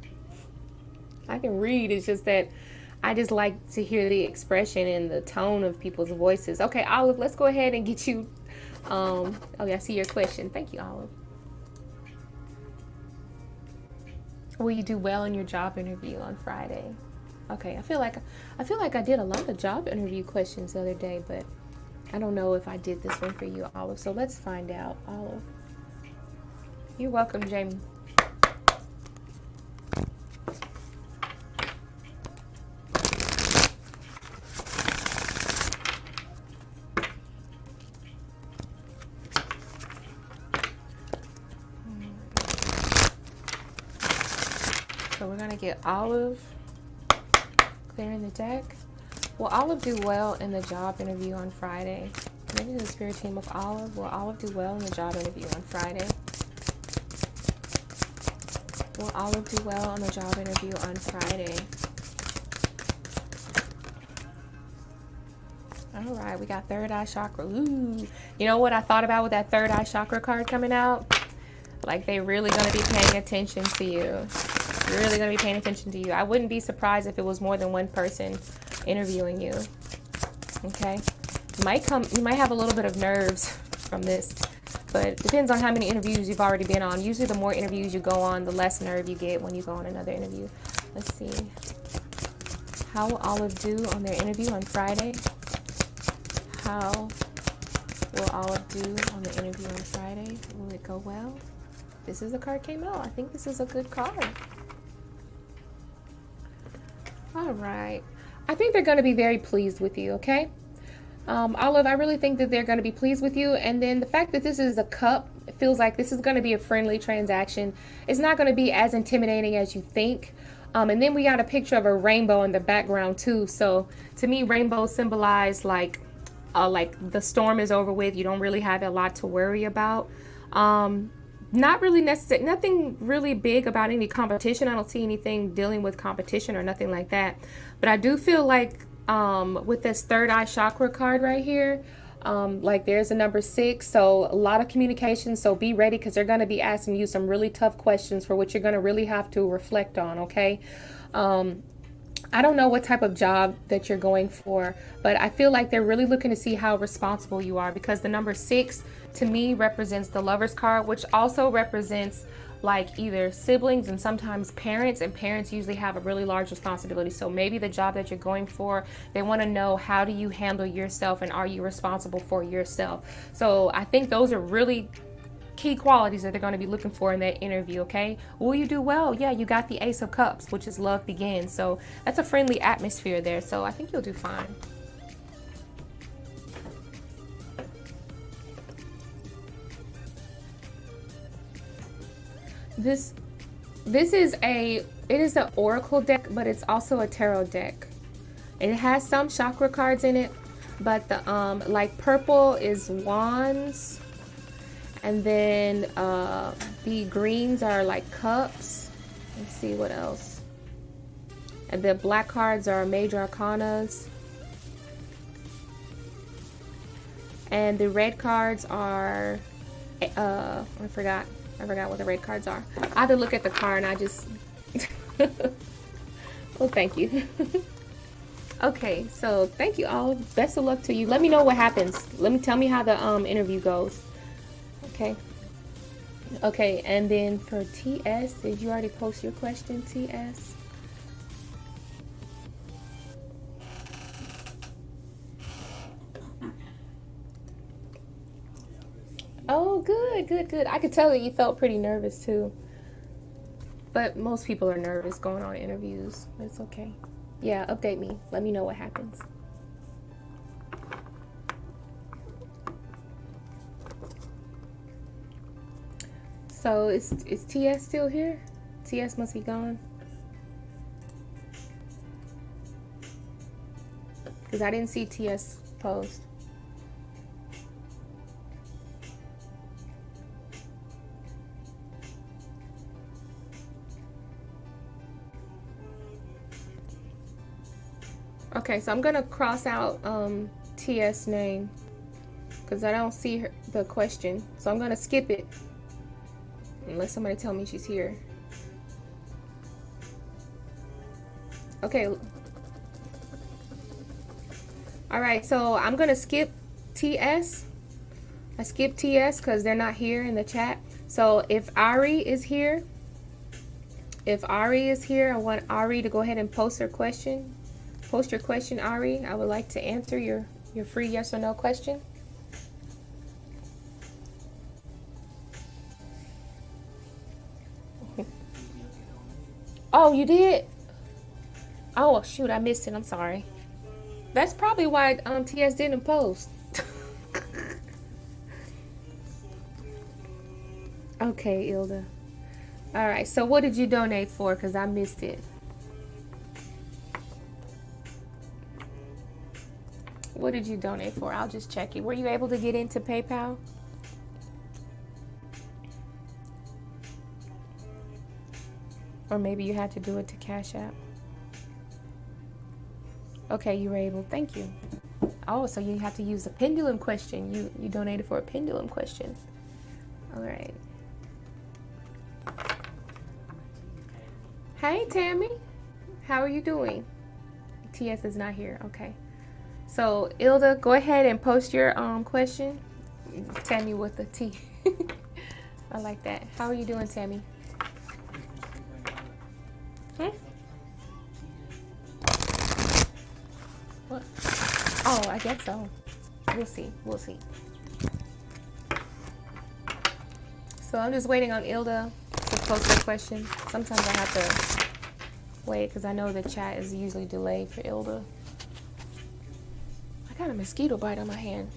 It's just that I just like to hear the expression and the tone of people's voices. Okay, Olive, let's go ahead and get you. Oh yeah, I see your question. Thank you, Olive. Will you do well in your job interview on Friday? Okay, I feel like I did a lot of job interview questions the other day, but I don't know if I did this one for you, Olive. So let's find out, Olive. You're welcome, Jamie. So we're going to get Olive clearing the deck. Will Olive do well in the job interview on Friday? Maybe the spirit team of Olive. Will Olive do well in the job interview on Friday? Will Olive do well on the job interview on Friday? All right, we got third eye chakra. Ooh. You know what I thought about with that third eye chakra card coming out? Like they really going to be paying attention to you. Really going to be paying attention to you. I wouldn't be surprised if it was more than one person interviewing you. Okay, you might have a little bit of nerves from this, but it depends on how many interviews you've already been on. Usually the more interviews you go on, the less nerve you get when you go on another interview. Let's see, how will Olive do on their interview on Friday? How will Olive do on the interview on Friday? Will it go well? This is the card came out. I think this is a good card. All right, I think they're going to be very pleased with you, okay? Olive, I really think that they're going to be pleased with you. And then the fact that this is a cup, it feels like this is going to be a friendly transaction. It's not going to be as intimidating as you think. And then we got a picture of a rainbow in the background too. So to me, rainbows symbolize like the storm is over with. You don't really have a lot to worry about. Not really necessary, nothing really big about any competition. I don't see anything dealing with competition or nothing like that. But I do feel like with this third eye chakra card right here, like there's a number 6, so a lot of communication. So be ready, because they're going to be asking you some really tough questions for which you're going to really have to reflect on. Okay. I don't know what type of job that you're going for, but I feel like they're really looking to see how responsible you are, because the number 6 to me represents the Lover's card, which also represents like either siblings and sometimes parents, and parents usually have a really large responsibility. So maybe the job that you're going for, they want to know, how do you handle yourself and are you responsible for yourself? So I think those are really key qualities that they're going to be looking for in that interview, okay? Will you do well? Yeah, you got the Ace of Cups, which is love begins. So that's a friendly atmosphere there. So I think you'll do fine. This is it is an oracle deck, but it's also a tarot deck. It has some chakra cards in it, but the like purple is wands, and then the greens are like cups. Let's see what else. And the black cards are major arcanas, and the red cards are I forgot what the red cards are. I have to look at the card, and I just well, thank you. Okay, so thank you all. Best of luck to you. Let me know what happens. Tell me how the interview goes. Okay. Okay, and then for TS, did you already post your question, TS? Oh, good. I could tell that you felt pretty nervous too. But most people are nervous going on interviews. It's okay. Yeah, update me. Let me know what happens. So is TS still here? TS must be gone. Because I didn't see TS post. Okay, so I'm gonna cross out TS name because I don't see the question, so I'm gonna skip it unless somebody tell me she's here. Okay. All right, so I'm gonna skip TS. I skipped TS because they're not here in the chat. So if Ari is here, I want Ari to go ahead and post her question. Post your question, Ari. I would like to answer your free yes or no question. Oh, you did? Oh, shoot, I missed it. I'm sorry. That's probably why TS didn't post. Okay, Ilda. All right, so what did you donate for? Because I missed it. What did you donate for? I'll just check it. Were you able to get into PayPal? Or maybe you had to do it to Cash App. Okay, you were able. Thank you. Oh, so you have to use a pendulum question. You donated for a pendulum question. All right. Hey, Tammy. How are you doing? TS is not here. Okay. So, Ilda, go ahead and post your question. Tammy with a T. I like that. How are you doing, Tammy? What? Oh, I guess so. We'll see. We'll see. So I'm just waiting on Ilda to post her question. Sometimes I have to wait because I know the chat is usually delayed for Ilda. I got a mosquito bite on my hand.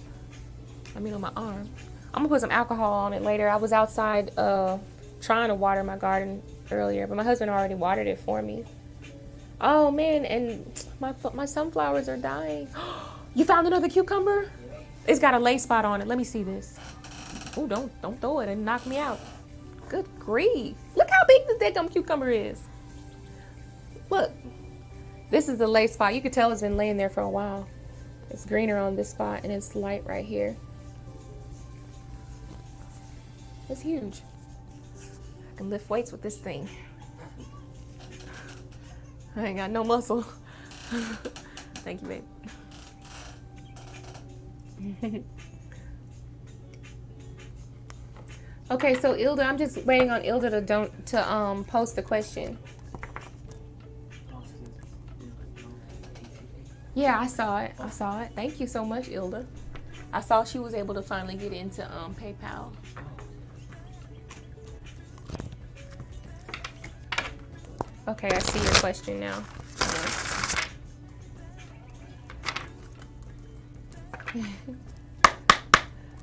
I mean on my arm. I'm gonna put some alcohol on it later. I was outside trying to water my garden earlier, but my husband already watered it for me. Oh man, and my sunflowers are dying. You found another cucumber? It's got a lay spot on it. Let me see this. Oh, don't throw it and knock me out. Good grief. Look how big this damn cucumber is. Look. This is the lay spot. You can tell it's been laying there for a while. It's greener on this spot and it's light right here. It's huge. I can lift weights with this thing. I ain't got no muscle. Thank you, babe. Okay, so Ilda, I'm just waiting on Ilda to post the question. Yeah, I saw it. Thank you so much, Ilda. I saw she was able to finally get into PayPal. Okay, I see your question now.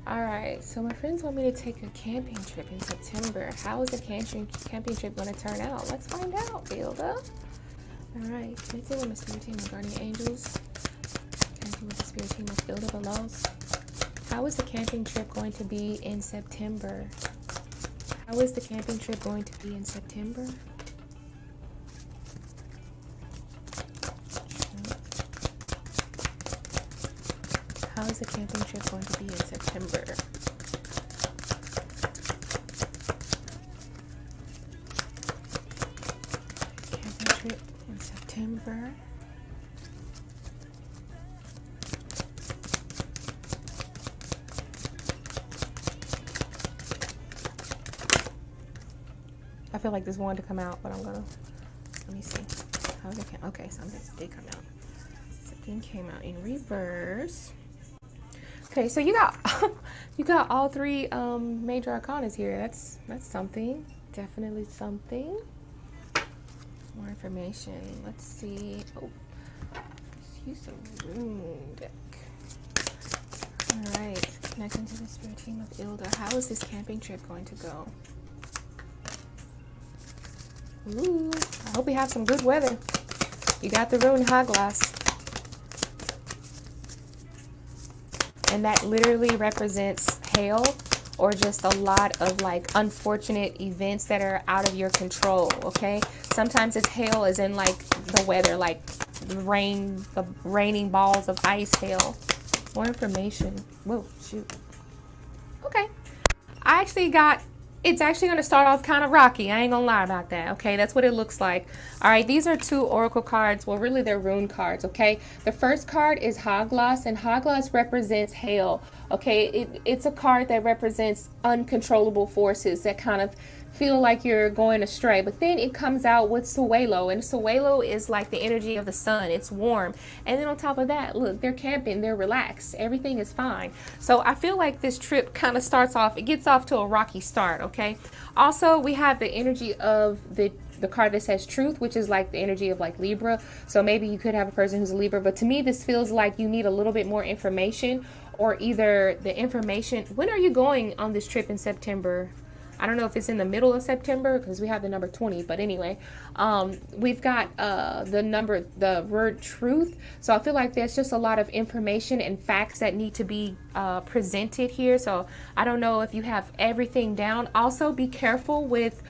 Alright, so my friends want me to take a camping trip in September. How is the camping trip going to turn out? Let's find out, Builder. Alright, connecting with my spirit team regarding angels. Connecting with the spirit team of Builder below. How is the camping trip going to be in September? How is the camping trip going to be in September? How is the camping trip going to be in September? Camping trip in September. I feel like this wanted to come out, but I'm gonna, let me see. How's it? Okay, something did come out. Something came out in reverse. Okay, so you got you got all three major arcanas here. That's something. Definitely something. More information. Let's see. Oh, let's use a rune deck. All right, connecting to the spirit team of Ilda. How is this camping trip going to go? Ooh, I hope we have some good weather. You got the rune Haglas. And that literally represents hail or just a lot of like unfortunate events that are out of your control, okay? Sometimes it's hail as in like the weather, like the rain, the raining balls of ice hail. More information. Whoa, shoot. Okay. I actually got, it's actually going to start off kind of rocky. I ain't going to lie about that. Okay, that's what it looks like. All right, these are two oracle cards. Well, really, they're rune cards. Okay, the first card is Haglas, and Haglas represents hail. Okay, it's a card that represents uncontrollable forces that kind of feel like you're going astray. But then it comes out with Suelo, and Suelo is like the energy of the sun. It's warm. And then on top of that, look, they're camping, they're relaxed, everything is fine. So I feel like this trip kind of starts off, it gets off to a rocky start, okay? Also, we have the energy of the card that says truth, which is like the energy of like Libra. So maybe you could have a person who's a Libra, but to me this feels like you need a little bit more information, or either the information. When are you going on this trip in September? I don't know if it's in the middle of September because we have the number 20, but anyway, we've got the word truth. So I feel like there's just a lot of information and facts that need to be presented here. So I don't know if you have everything down. Also be careful with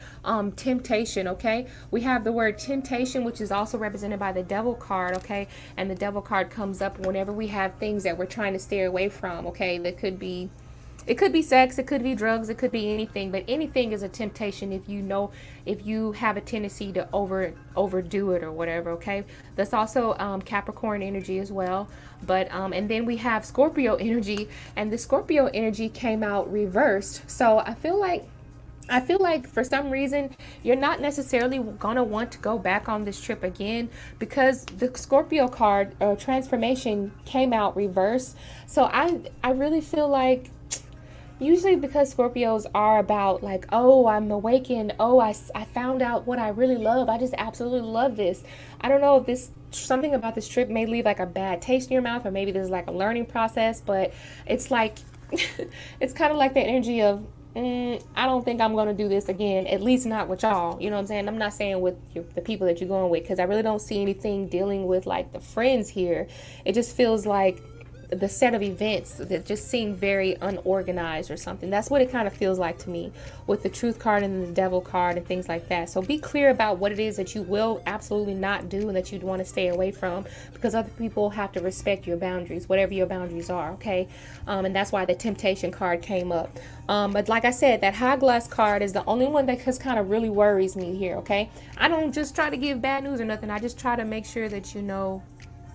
temptation, okay? We have the word temptation, which is also represented by the devil card, okay? And the devil card comes up whenever we have things that we're trying to stay away from, okay? That could be, it could be sex, it could be drugs, it could be anything, but anything is a temptation if you have a tendency to overdo it or whatever, okay? That's also Capricorn energy as well. But and then we have Scorpio energy, and the Scorpio energy came out reversed. So I feel like for some reason you're not necessarily gonna want to go back on this trip again, because the Scorpio card or transformation came out reversed. So I really feel like, usually because Scorpios are about like, oh, I'm awakened, oh, I found out what I really love, I just absolutely love this. I don't know if this, something about this trip may leave like a bad taste in your mouth, or maybe there's like a learning process, but it's like it's kind of like the energy of I don't think I'm going to do this again, at least not with y'all, you know what I'm saying? I'm not saying with the people that you're going with, because I really don't see anything dealing with like the friends here. It just feels like the set of events that just seem very unorganized or something. That's what it kind of feels like to me with the truth card and the devil card and things like that. So be clear about what it is that you will absolutely not do and that you'd want to stay away from, because other people have to respect your boundaries, whatever your boundaries are, okay? And that's why the temptation card came up. But like I said, that high glass card is the only one that just kind of really worries me here, okay? I don't just try to give bad news or nothing. I just try to make sure that you know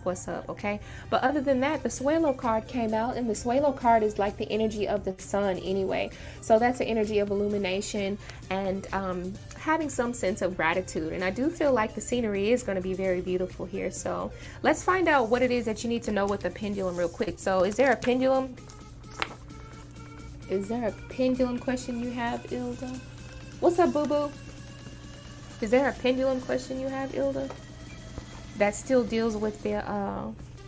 what's up, okay? But other than that, the Suelo card came out, and the Suelo card is like the energy of the sun anyway. So that's the energy of illumination and having some sense of gratitude. And I do feel like the scenery is going to be very beautiful here. So let's find out what it is that you need to know with the pendulum real quick. So is there a pendulum? Is there a pendulum question you have, Ilda? What's up, boo-boo? Is there a pendulum question you have, Ilda? That still deals with the,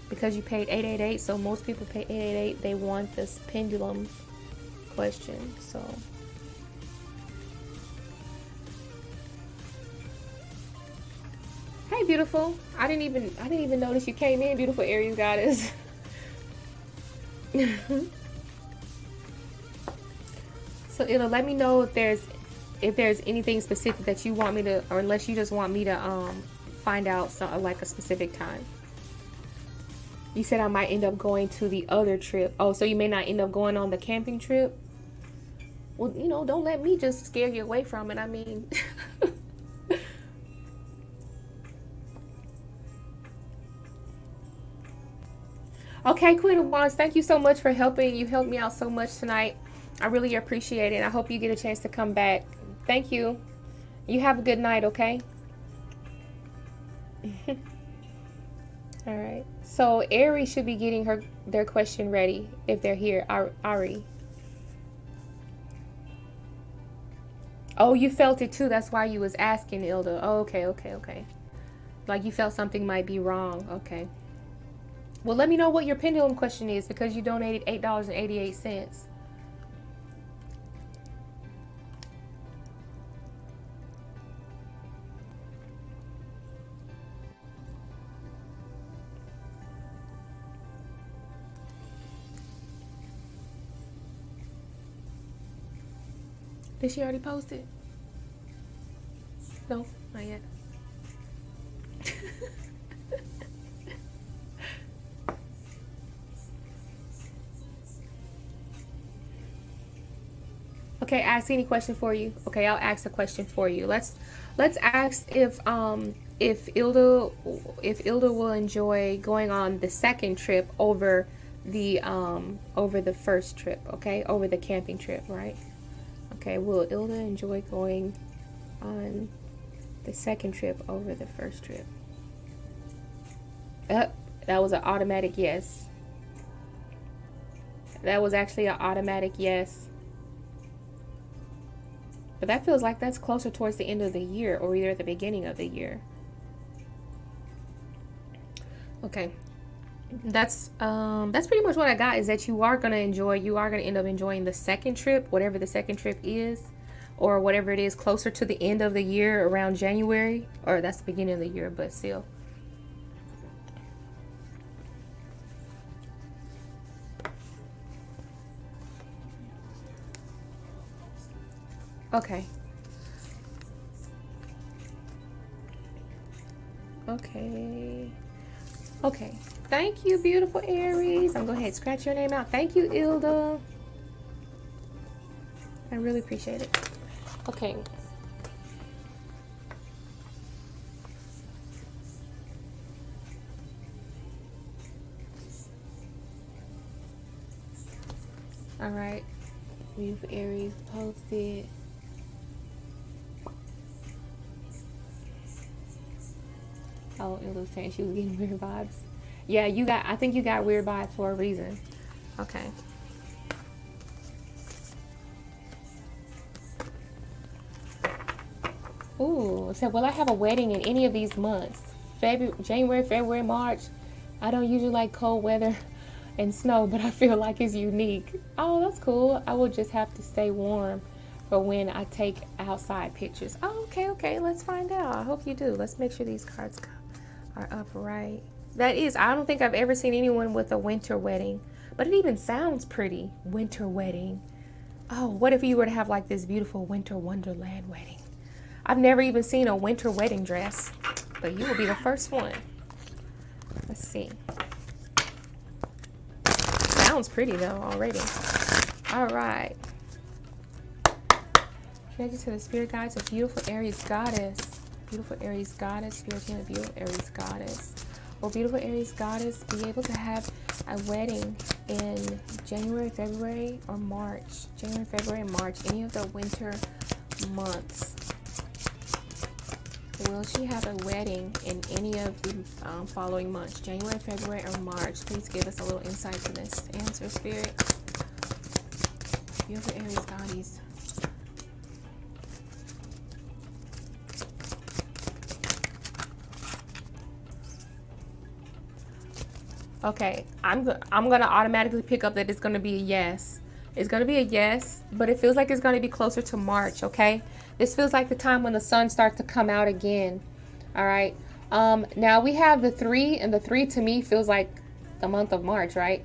because you paid 888, so most people pay 888, they want this pendulum question, so. Hey, beautiful. I didn't even notice you came in, beautiful Aries goddess. So Ilda, let me know if there's anything specific that you want me to, or unless you just want me to find out like a specific time. You said I might end up going to the other trip. Oh, so you may not end up going on the camping trip? Well, you know, don't let me just scare you away from it. I mean, okay, Queen of Wands, thank you so much for helping. You helped me out so much tonight. I really appreciate it. I hope you get a chance to come back. Thank you. You have a good night, okay? All right. So Aries should be getting their question ready if they're here. Ari. Oh, you felt it too. That's why you was asking, Ilda. Oh, okay. Like you felt something might be wrong. Okay. Well, let me know what your pendulum question is because you donated $8.88. Did she already post it? No, not yet. Okay, ask any question for you. Okay, I'll ask a question for you. Let's ask if Ilda will enjoy going on the second trip over the first trip, okay? Over the camping trip, right? Okay, will Ilda enjoy going on the second trip over the first trip? That was an automatic yes. That was actually an automatic yes. But that feels like that's closer towards the end of the year or either at the beginning of the year. Okay. That's pretty much what I got, is that you are going to end up enjoying the second trip, whatever the second trip is, or whatever it is closer to the end of the year around January, or that's the beginning of the year, but still. Okay. Okay. Thank you, beautiful Aries. I'm going to go ahead and scratch your name out. Thank you, Ilda. I really appreciate it. Okay. All right. Beautiful Aries posted. Oh, it was saying she was getting weird vibes. Yeah, I think you got weird vibes for a reason. Okay. Ooh, it said, will I have a wedding in any of these months? January, February, March. I don't usually like cold weather and snow, but I feel like it's unique. Oh, that's cool. I will just have to stay warm for when I take outside pictures. Oh, okay. Let's find out. I hope you do. Let's make sure these cards are upright. That is, I don't think I've ever seen anyone with a winter wedding, but it even sounds pretty. Winter wedding. Oh, what if you were to have like this beautiful winter wonderland wedding? I've never even seen a winter wedding dress, but you will be the first one. Let's see. Sounds pretty though already. All right. Connected to the spirit guides of beautiful Aries goddess. Beautiful Aries goddess, spirit team of beautiful Aries goddess. Will beautiful Aries goddess be able to have a wedding in January, February, or March? January, February, March, any of the winter months. Will she have a wedding in any of the following months? January, February, or March? Please give us a little insight to this. Answer, spirit. Beautiful Aries goddess. Okay, I'm gonna automatically pick up that it's gonna be a yes. It's gonna be a yes, but it feels like it's gonna be closer to March. Okay, this feels like the time when the sun starts to come out again. All right. Now we have the 3, and the 3 to me feels like the month of March, right?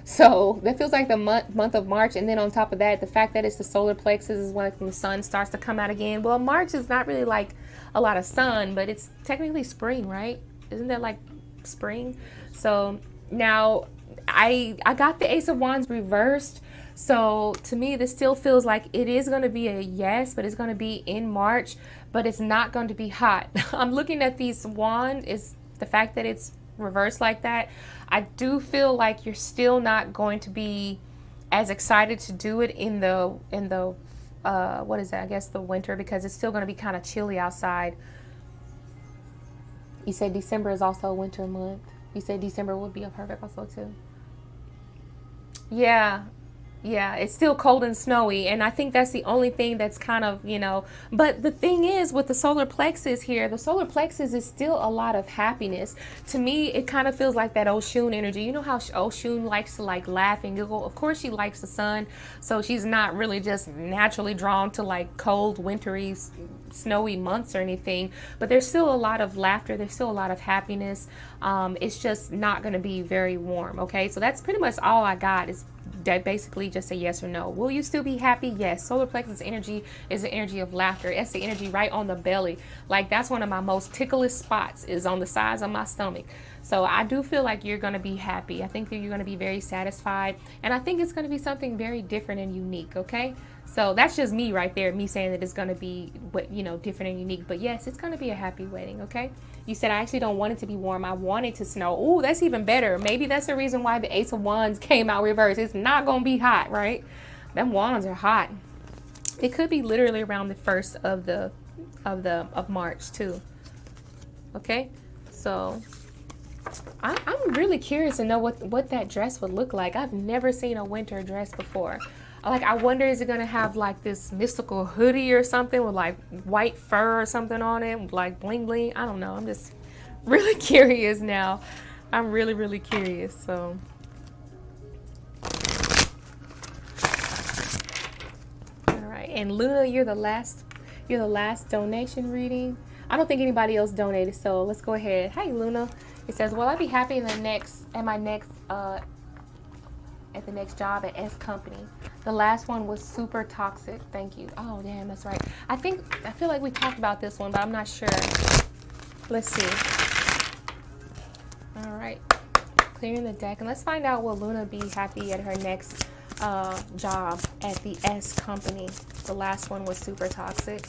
So that feels like the month of March, and then on top of that, the fact that it's the solar plexus is when the sun starts to come out again. Well, March is not really like a lot of sun, but it's technically spring, right? Isn't that like spring? So now I got the Ace of Wands reversed. So to me, this still feels like it is going to be a yes, but it's going to be in March, but it's not going to be hot. I'm looking at these wands, is the fact that it's reversed like that. I do feel like you're still not going to be as excited to do it in the what is that? I guess the winter, because it's still going to be kind of chilly outside. You said December is also a winter month. You said December would be a perfect also too. Yeah, it's still cold and snowy, and I think that's the only thing that's kind of, but the thing is with the solar plexus here, the solar plexus is still a lot of happiness. To me, it kind of feels like that Oshun energy. You know how Oshun likes to like laugh and giggle? Of course she likes the sun, so she's not really just naturally drawn to like cold, wintry, snowy months or anything, but there's still a lot of laughter, there's still a lot of happiness. It's just not going to be very warm. Okay, so that's pretty much all I got, is that basically just a yes or no. Will you still be happy? Yes. Solar plexus energy is the energy of laughter. It's the energy right on the belly. Like, that's one of my most ticklish spots, is on the sides of my stomach. So I do feel like you're going to be happy. I think that you're going to be very satisfied, and I think it's going to be something very different and unique. Okay, so that's just me right there, me saying that it's going to be, different and unique. But yes, it's going to be a happy wedding. Okay, you said I actually don't want it to be warm, I want it to snow. Oh, that's even better. Maybe that's the reason why the Ace of Wands came out reversed. It's not going to be hot, right? Them wands are hot. It could be literally around the 1st of March too. Okay, so I'm really curious to know what that dress would look like. I've never seen a winter dress before. Like, I wonder, is it going to have like this mystical hoodie or something with like white fur or something on it, with like bling bling? I don't know. I'm just really curious now. I'm really, really curious. So all right. And Luna, you're the last donation reading. I don't think anybody else donated, so let's go ahead. Hey, Luna. It says, will I be happy at the next job at S company? The last one was super toxic. Thank you. Oh, damn, that's right. I feel like we talked about this one, but I'm not sure. Let's see. All right. Clearing the deck. And let's find out, will Luna be happy at her next job at the S company? The last one was super toxic.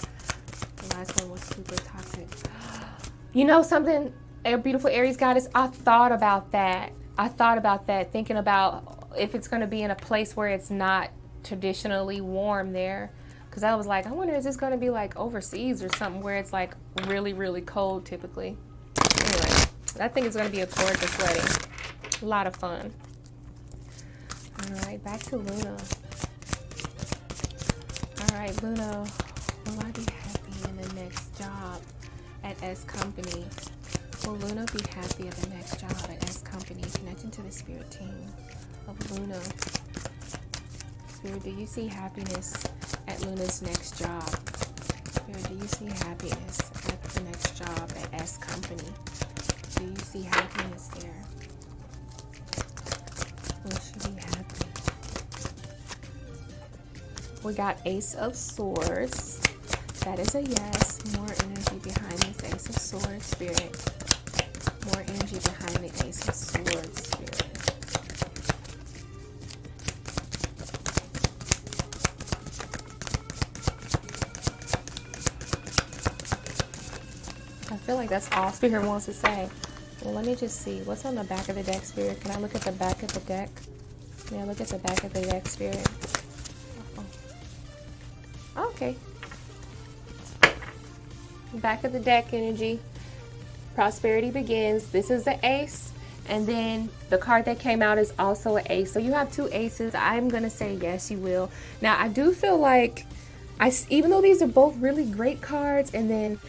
You know something, a beautiful Aries goddess? I thought about that, thinking about if it's going to be in a place where it's not traditionally warm there. Because I was like, I wonder, is this going to be like overseas or something where it's like really, really cold typically? Anyway, I think it's going to be a gorgeous wedding. A lot of fun. All right, back to Luna. All right, Luna, will I be happy in the next job at S company? Will Luna be happy at the next job at S company? Connecting to the spirit team of Luna. Spirit, do you see happiness at Luna's next job? Spirit, do you see happiness at the next job at S company? Do you see happiness there? Will she be happy? We got Ace of Swords. That is a yes. More energy behind this Ace of Swords, Spirit. More energy behind the Ace of Swords, Spirit. I feel like that's all Spirit wants to say. Well, let me just see. What's on the back of the deck, Spirit? Can I look at the back of the deck? May I look at the back of the deck, Spirit? Oh. Okay. Back of the deck energy. Prosperity begins. This is the ace, and then the card that came out is also an ace. So you have two aces. I'm gonna say yes, you will. Now I do feel like even though these are both really great cards, and then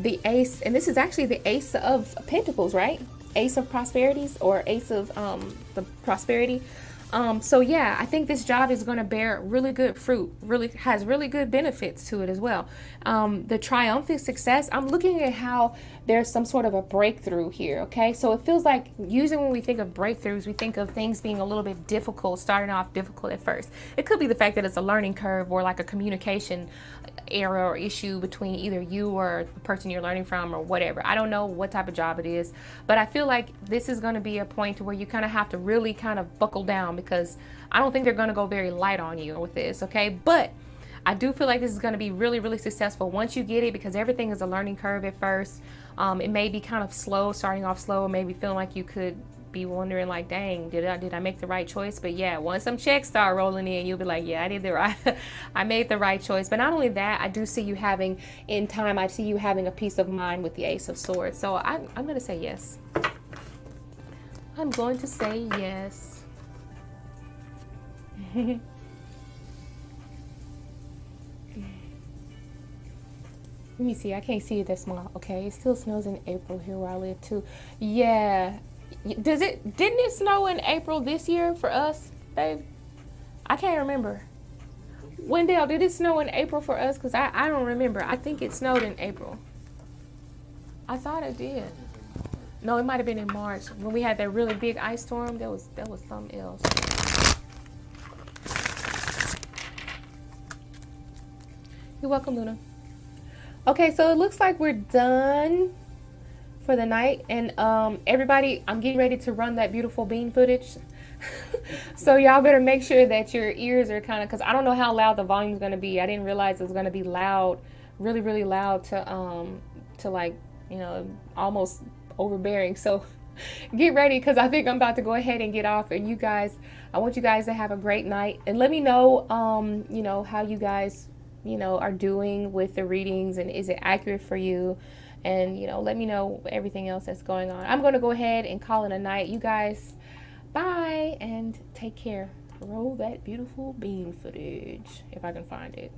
the ace, and this is actually the Ace of Pentacles, right? Ace of Prosperities, or Ace of the Prosperity. So yeah, I think this job is going to bear really good fruit, really has really good benefits to it as well. The triumphant success, I'm looking at how there's some sort of a breakthrough here. Okay, so it feels like usually when we think of breakthroughs, we think of things being a little bit difficult, starting off difficult at first. It could be the fact that it's a learning curve, or like a communication error or issue between either you or the person you're learning from, or whatever. I don't know what type of job it is, but I feel like this is going to be a point where you kind of have to really kind of buckle down, because I don't think they're going to go very light on you with this. Okay, but I do feel like this is going to be really, really successful once you get it, because everything is a learning curve at first. It may be kind of slow, starting off slow, maybe feeling like you could be wondering like, dang, did I make the right choice? But yeah, once some checks start rolling in, you'll be like, yeah, I did the right I made the right choice. But not only that, I do see you having, in time, I see you having a peace of mind with the Ace of Swords. So I'm going to say yes. I'm going to say yes. Let me see. I can't see it that small. Okay, it still snows in April here where I live too. Yeah. Didn't it snow in April this year for us, babe? I can't remember. Wendell, did it snow in April for us? Because I don't remember. I think it snowed in April. I thought it did. No, it might have been in March when we had that really big ice storm. That was something else. You're welcome, Luna. Okay, so it looks like we're done for the night, and everybody, I'm getting ready to run that beautiful bean footage. So y'all better make sure that your ears are kind of, because I don't know how loud the volume is going to be. I didn't realize it was going to be loud, really, really loud to like, you know, almost overbearing. So get ready, because I think I'm about to go ahead and get off. And you guys, I want you guys to have a great night, and let me know, you know, how you guys, you know, are doing with the readings, and is it accurate for you? And, you know, let me know everything else that's going on. I'm going to go ahead and call it a night. You guys, bye, and take care. Roll that beautiful bean footage, if I can find it.